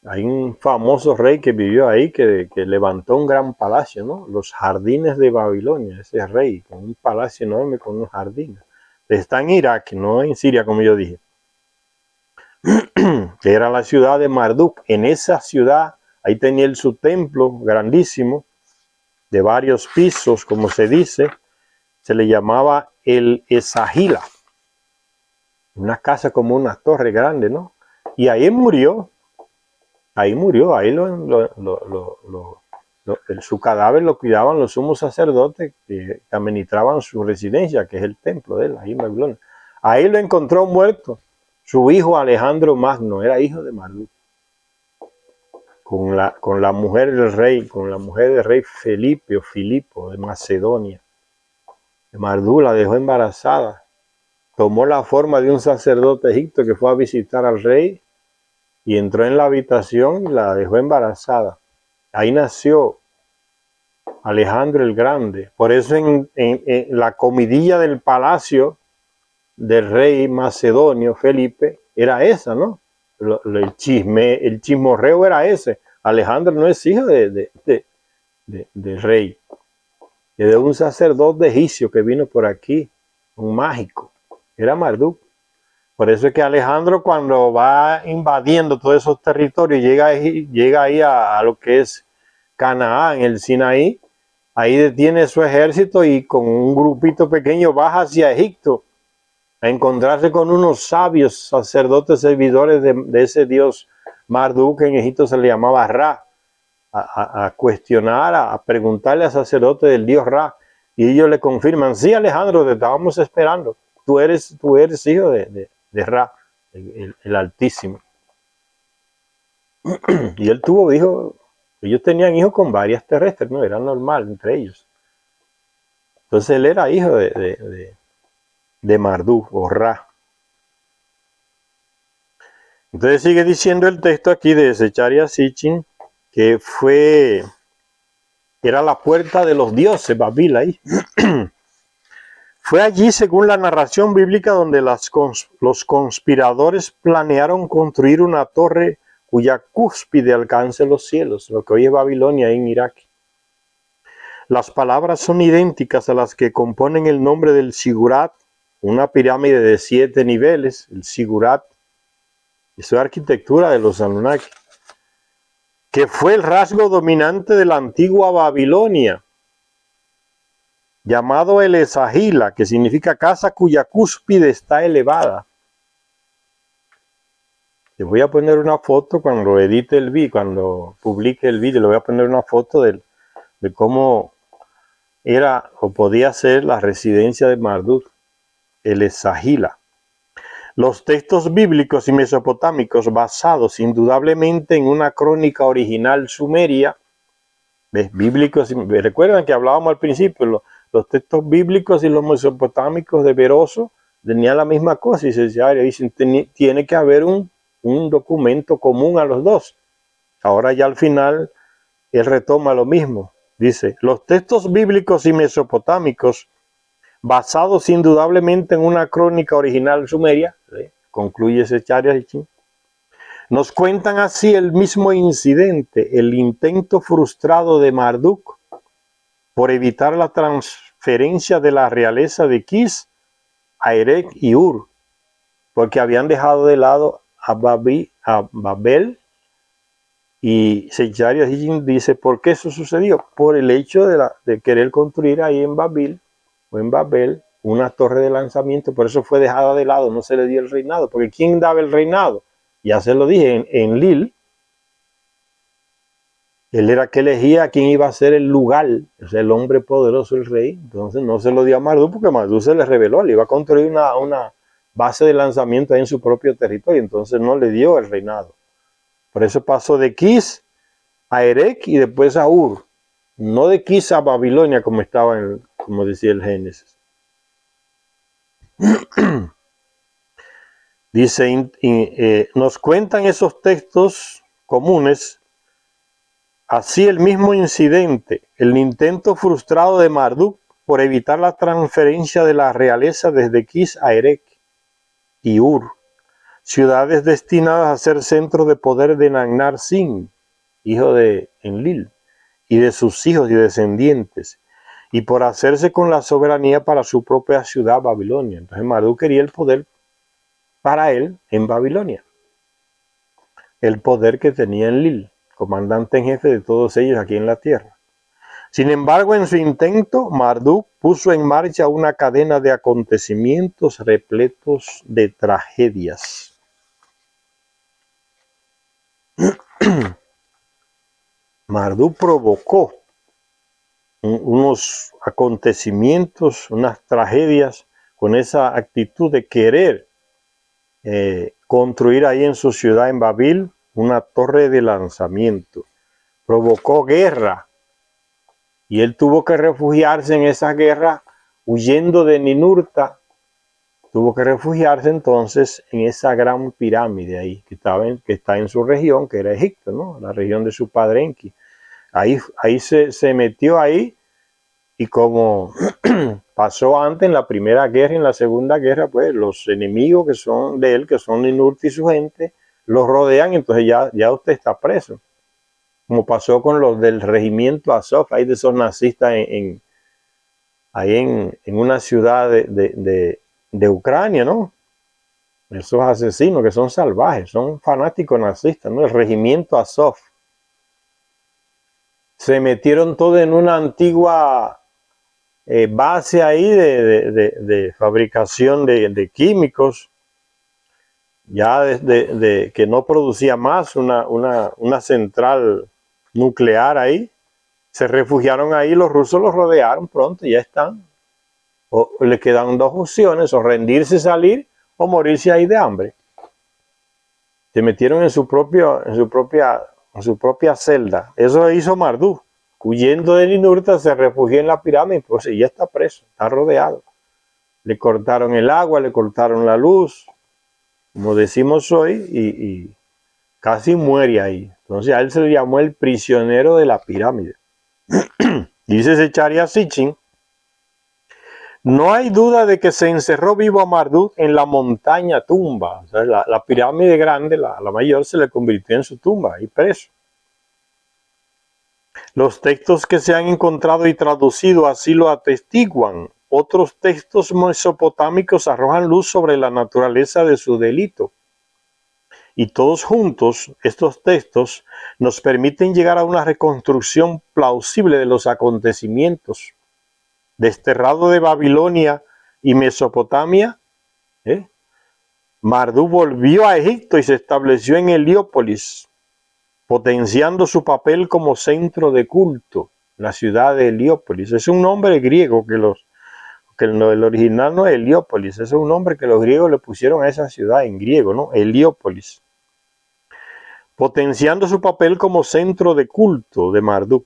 Hay un famoso rey que vivió ahí, que levantó un gran palacio, ¿no? Los jardines de Babilonia, ese rey, con un palacio enorme con unos jardines. Está en Irak, no en Siria, como yo dije. Que era la ciudad de Marduk. En esa ciudad, ahí tenía su templo grandísimo, de varios pisos, como se dice. Se le llamaba el Esagila. Una casa como una torre grande, ¿no? Y ahí murió. Ahí murió. Ahí su cadáver lo cuidaban los sumos sacerdotes que administraban su residencia, que es el templo de él, ahí en Babilonia. Ahí lo encontró muerto su hijo Alejandro Magno, era hijo de Marduk, con la mujer del rey, con la mujer del rey Felipe o Filipo de Macedonia. Marduk la dejó embarazada, tomó la forma de un sacerdote egipcio que fue a visitar al rey y entró en la habitación y la dejó embarazada. Ahí nació Alejandro el Grande. Por eso en la comidilla del palacio del rey macedonio Felipe era esa, ¿no? El chismorreo era ese. Alejandro no es hijo del rey, es de un sacerdote egipcio que vino por aquí, un mágico, era Marduk. Por eso es que Alejandro, cuando va invadiendo todos esos territorios, llega ahí a lo que es Canaán, el Sinaí, ahí detiene su ejército y con un grupito pequeño baja hacia Egipto a encontrarse con unos sabios sacerdotes servidores de ese dios Marduk, que en Egipto se le llamaba Ra, a cuestionar, a preguntarle al sacerdote del dios Ra, y ellos le confirman: sí, Alejandro, te estábamos esperando, tú eres hijo de Ra, el Altísimo. Y él tuvo hijos, ellos tenían hijos con varias terrestres, no era normal entre ellos. Entonces él era hijo de Marduk o Ra. Entonces sigue diciendo el texto aquí de Secharia Sitchin que era la puerta de los dioses, Babil ahí. Fue allí, según la narración bíblica, donde los conspiradores planearon construir una torre cuya cúspide alcance los cielos, lo que hoy es Babilonia en Irak. Las palabras son idénticas a las que componen el nombre del Sigurat, una pirámide de 7 niveles, el Sigurat. Eso es arquitectura de los Anunnaki, que fue el rasgo dominante de la antigua Babilonia, llamado el Esagila, que significa casa cuya cúspide está elevada. Les voy a poner una foto cuando edite el vídeo, cuando publique el vídeo, le voy a poner una foto de cómo era o podía ser la residencia de Marduk, el Esagila. Los textos bíblicos y mesopotámicos, basados indudablemente en una crónica original sumeria, bíblicos, recuerdan que hablábamos al principio, los textos bíblicos y los mesopotámicos de Beroso tenían la misma cosa, y se dicen, tiene que haber un documento común a los dos. Ahora ya al final él retoma lo mismo, dice: los textos bíblicos y mesopotámicos, basados indudablemente en una crónica original sumeria, concluye Secharia Sitchin, nos cuentan así el mismo incidente, el intento frustrado de Marduk por evitar la transferencia de la realeza de Kis a Erech y Ur, porque habían dejado de lado a Babel. Y Secharia Sitchin dice: ¿por qué eso sucedió? Por el hecho de querer construir ahí en Babel una torre de lanzamiento. Por eso fue dejada de lado, no se le dio el reinado, porque ¿quién daba el reinado? Ya se lo dije, en Lil, él era que elegía a quién iba a ser el lugar, o sea, el hombre poderoso, el rey. Entonces no se lo dio a Marduk, porque Marduk se le reveló, le iba a construir una base de lanzamiento ahí en su propio territorio, entonces no le dio el reinado. Por eso pasó de Kis a Erech y después a Ur, no de Kis a Babilonia, como estaba como decía el Génesis. Dice, nos cuentan esos textos comunes, así el mismo incidente, el intento frustrado de Marduk por evitar la transferencia de la realeza desde Kish a Erech y Ur, ciudades destinadas a ser centros de poder de Nagnar-Sin, hijo de Enlil, y de sus hijos y descendientes, y por hacerse con la soberanía para su propia ciudad Babilonia. Entonces Marduk quería el poder para él en Babilonia, el poder que tenía Enlil, comandante en jefe de todos ellos aquí en la tierra. Sin embargo, en su intento, Marduk puso en marcha una cadena de acontecimientos repletos de tragedias. Marduk provocó unos acontecimientos, unas tragedias, con esa actitud de querer construir ahí en su ciudad, en Babil, una torre de lanzamiento. Provocó guerra y él tuvo que refugiarse en esa guerra huyendo de Ninurta. Tuvo que refugiarse entonces en esa gran pirámide ahí que está en su región, que era Egipto, ¿no? La región de su padre Enki. Ahí se metió ahí, y como pasó antes en la primera guerra y en la segunda guerra, pues los enemigos que son de él, que son Ninurta y su gente, los rodean, entonces ya usted está preso. Como pasó con los del regimiento Azov, ahí de esos nazistas ahí en una ciudad de Ucrania, ¿no? Esos asesinos que son salvajes, son fanáticos nazistas, ¿no? El regimiento Azov. Se metieron todos en una antigua base ahí de fabricación de químicos, ya desde que no producía más una central nuclear ahí. Se refugiaron ahí, los rusos los rodearon pronto, ya están. O le quedan dos opciones, o rendirse, salir, o morirse ahí de hambre. Se metieron en su propia celda. Eso hizo Marduk. Huyendo de Ninurta, se refugió en la pirámide, pues ya está preso, está rodeado. Le cortaron el agua, le cortaron la luz, como decimos hoy, y casi muere ahí. Entonces a él se le llamó el prisionero de la pirámide. Dice Zecharia Sitchin, no hay duda de que se encerró vivo a Marduk en la montaña tumba. O sea, la pirámide grande, la mayor, se le convirtió en su tumba, ahí preso. Los textos que se han encontrado y traducido así lo atestiguan. Otros textos mesopotámicos arrojan luz sobre la naturaleza de su delito. Y todos juntos, estos textos nos permiten llegar a una reconstrucción plausible de los acontecimientos. Desterrado de Babilonia y Mesopotamia, Marduk volvió a Egipto y se estableció en Heliópolis, potenciando su papel como centro de culto, la ciudad de Heliópolis. Es un nombre griego que el original no es Heliópolis, es un nombre que los griegos le pusieron a esa ciudad en griego, ¿no? Heliópolis. Potenciando su papel como centro de culto de Marduk,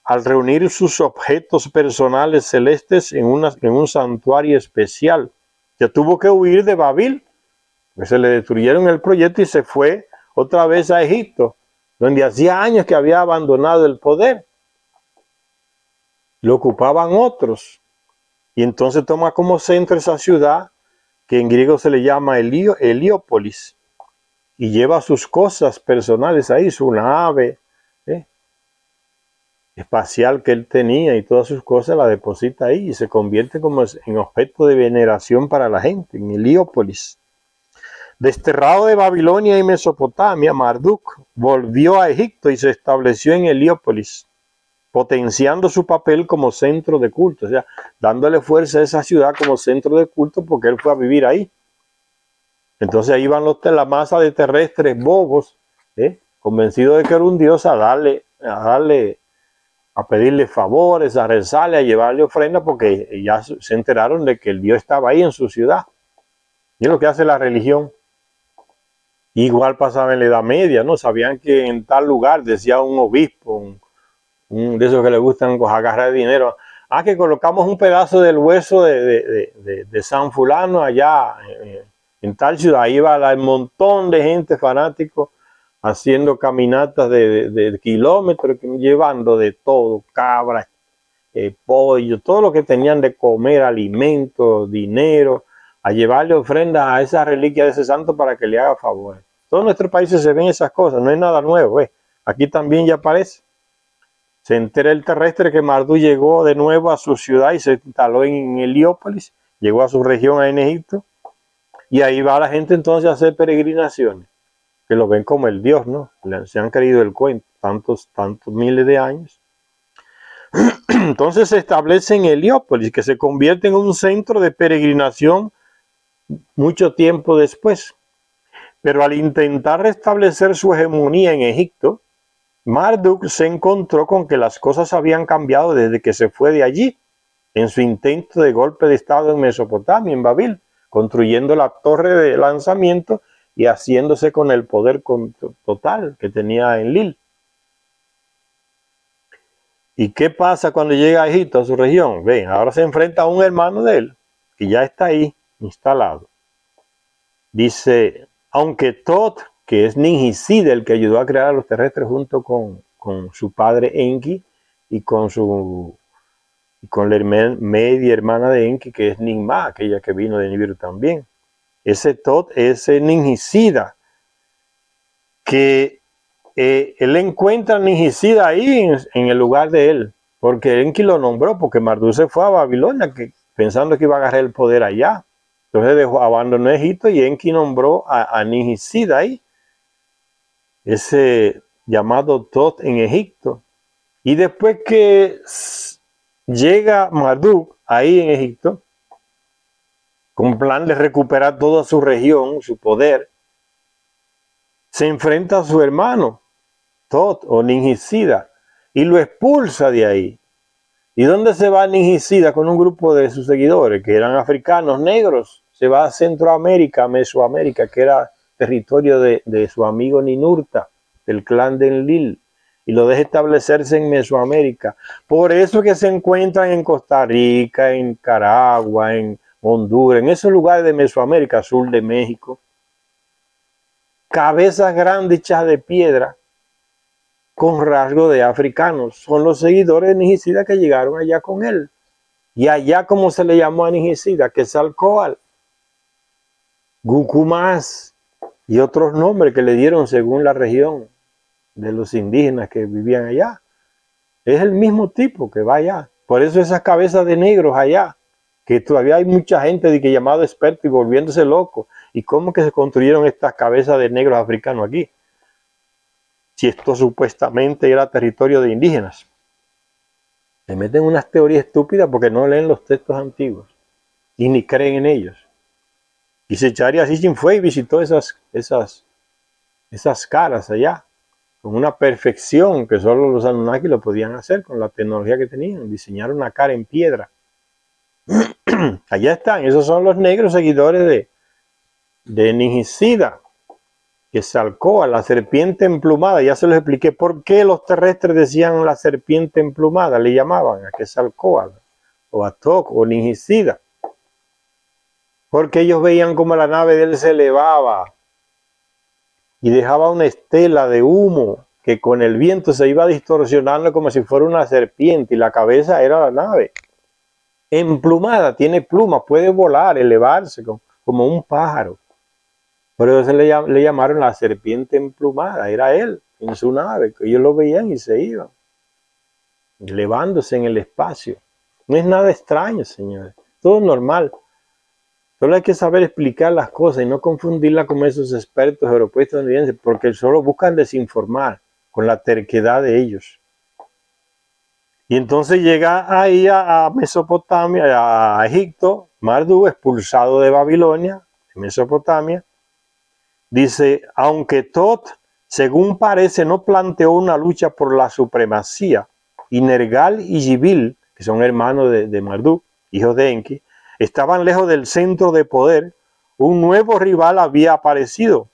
al reunir sus objetos personales celestes en un santuario especial. Ya tuvo que huir de Babil, pues se le destruyeron el proyecto y se fue otra vez a Egipto, donde hacía años que había abandonado el poder. Lo ocupaban otros. Y entonces toma como centro esa ciudad, que en griego se le llama Heliópolis, y lleva sus cosas personales ahí, su nave espacial que él tenía y todas sus cosas, la deposita ahí y se convierte como en objeto de veneración para la gente, en Heliópolis. Desterrado de Babilonia y Mesopotamia, Marduk volvió a Egipto y se estableció en Heliópolis, potenciando su papel como centro de culto, o sea, dándole fuerza a esa ciudad como centro de culto porque él fue a vivir ahí. Entonces ahí van la masa de terrestres bobos, convencidos de que era un dios, a pedirle favores, a rezarle, a llevarle ofrenda, porque ya se enteraron de que el dios estaba ahí en su ciudad. Y es lo que hace la religión. Igual pasaba en la Edad Media, ¿no? Sabían que en tal lugar, decía un obispo, de esos que le gustan agarrar dinero, que colocamos un pedazo del hueso de San Fulano allá En tal ciudad iba un montón de gente fanático haciendo caminatas de kilómetros, llevando de todo, cabras, pollo, todo lo que tenían de comer, alimentos, dinero, a llevarle ofrendas a esa reliquia de ese santo para que le haga favor. Todos nuestros países se ven esas cosas, no es nada nuevo. Aquí también ya aparece. Se entera el terrestre que Marduk llegó de nuevo a su ciudad y se instaló en Heliópolis, llegó a su región en Egipto, y ahí va la gente entonces a hacer peregrinaciones, que lo ven como el Dios, ¿no? Se han creído el cuento, tantos miles de años. Entonces se establece en Heliópolis, que se convierte en un centro de peregrinación mucho tiempo después. Pero al intentar restablecer su hegemonía en Egipto, Marduk se encontró con que las cosas habían cambiado desde que se fue de allí, en su intento de golpe de estado en Mesopotamia, en Babil, construyendo la torre de lanzamiento y haciéndose con el poder total que tenía en Lil. ¿Y qué pasa cuando llega a Egipto, a su región? Ven, ahora se enfrenta a un hermano de él, que ya está ahí instalado. Dice, aunque Tot, que es Ningisida, el que ayudó a crear a los terrestres junto con su padre Enki y con la media hermana de Enki, que es Ninmah, aquella que vino de Nibiru también. Ese Tot, ese Ningisida, que él encuentra a Ningisida ahí en el lugar de él, porque Enki lo nombró, porque Marduk se fue a Babilonia pensando que iba a agarrar el poder allá. Entonces abandonó Egipto y Enki nombró a Ningisida ahí, ese llamado Tot en Egipto. Y después que llega Marduk ahí en Egipto, con plan de recuperar toda su región, su poder, se enfrenta a su hermano, Tot o Ningisida, y lo expulsa de ahí. ¿Y dónde se va Ningisida con un grupo de sus seguidores, que eran africanos negros? Se va a Centroamérica, a Mesoamérica, que era territorio de su amigo Ninurta, del clan de Enlil, y lo deja establecerse en Mesoamérica. Por eso que se encuentran en Costa Rica, en Nicaragua, en Honduras, en esos lugares de Mesoamérica, sur de México, cabezas grandes hechas de piedra, con rasgos de africanos. Son los seguidores de Ningisida que llegaron allá con él. Y allá, como se le llamó a Ningisida, Quetzalcóatl, Gucumás y otros nombres que le dieron según la región de los indígenas que vivían allá. Es el mismo tipo que va allá. Por eso esas cabezas de negros allá, que todavía hay mucha gente de que llamado experto y volviéndose loco. ¿Y cómo que se construyeron estas cabezas de negros africanos aquí? Si esto supuestamente era territorio de indígenas. Se meten unas teorías estúpidas porque no leen los textos antiguos y ni creen en ellos. Y Secharia Sitchin fue y visitó esas caras allá, con una perfección que solo los Anunnaki lo podían hacer con la tecnología que tenían, diseñar una cara en piedra. Allá están, esos son los negros seguidores de Ningisida, Quetzalcóatl, la serpiente emplumada. Ya se los expliqué por qué los terrestres decían la serpiente emplumada, le llamaban a Quetzalcóatl, o a Tok, o Ningisida. Porque ellos veían como la nave de él se elevaba y dejaba una estela de humo que con el viento se iba distorsionando como si fuera una serpiente, y la cabeza era la nave. Emplumada, tiene plumas, puede volar, elevarse como un pájaro. Por eso le llamaron la serpiente emplumada, era él en su nave, que ellos lo veían y se iban, elevándose en el espacio. No es nada extraño, señores, todo normal. Solo hay que saber explicar las cosas y no confundirlas con esos expertos europeos estadounidenses, porque solo buscan desinformar con la terquedad de ellos. Y entonces llega ahí a Mesopotamia, a Egipto, Marduk, expulsado de Babilonia, de Mesopotamia. Dice, aunque Tot, según parece, no planteó una lucha por la supremacía, y Nergal y Gibil, que son hermanos de Marduk, hijos de Enki, estaban lejos del centro de poder, un nuevo rival había aparecido.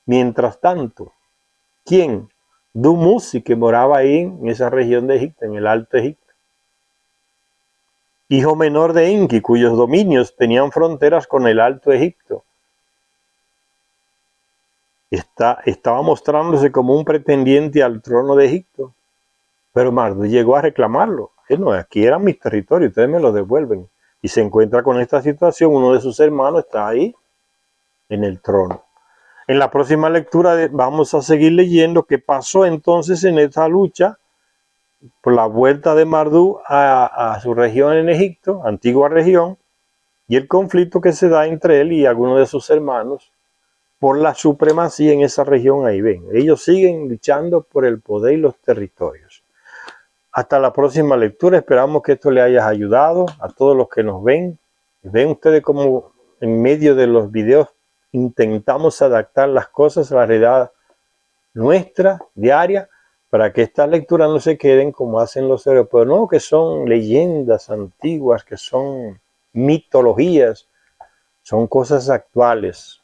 Mientras tanto, ¿quién? Dumuzi, que moraba ahí en esa región de Egipto, en el Alto Egipto. Hijo menor de Enki, cuyos dominios tenían fronteras con el Alto Egipto. estaba mostrándose como un pretendiente al trono de Egipto, pero Marduk llegó a reclamarlo. No, aquí eran mis territorios, ustedes me los devuelven. Y se encuentra con esta situación, uno de sus hermanos está ahí en el trono. En la próxima lectura vamos a seguir leyendo qué pasó entonces en esta lucha por la vuelta de Marduk a su región en Egipto, antigua región, y el conflicto que se da entre él y algunos de sus hermanos por la supremacía en esa región. Ahí ven, ellos siguen luchando por el poder y los territorios. Hasta la próxima lectura, esperamos que esto le haya ayudado a todos los que nos ven. Ven ustedes cómo en medio de los videos intentamos adaptar las cosas a la realidad nuestra, diaria, para que estas lecturas no se queden como hacen los europeos, no, que son leyendas antiguas, que son mitologías, son cosas actuales,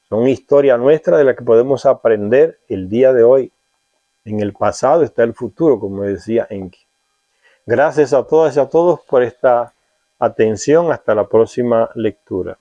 son historia nuestra de la que podemos aprender el día de hoy. En el pasado está el futuro, como decía Enki. Gracias a todas y a todos por esta atención. Hasta la próxima lectura.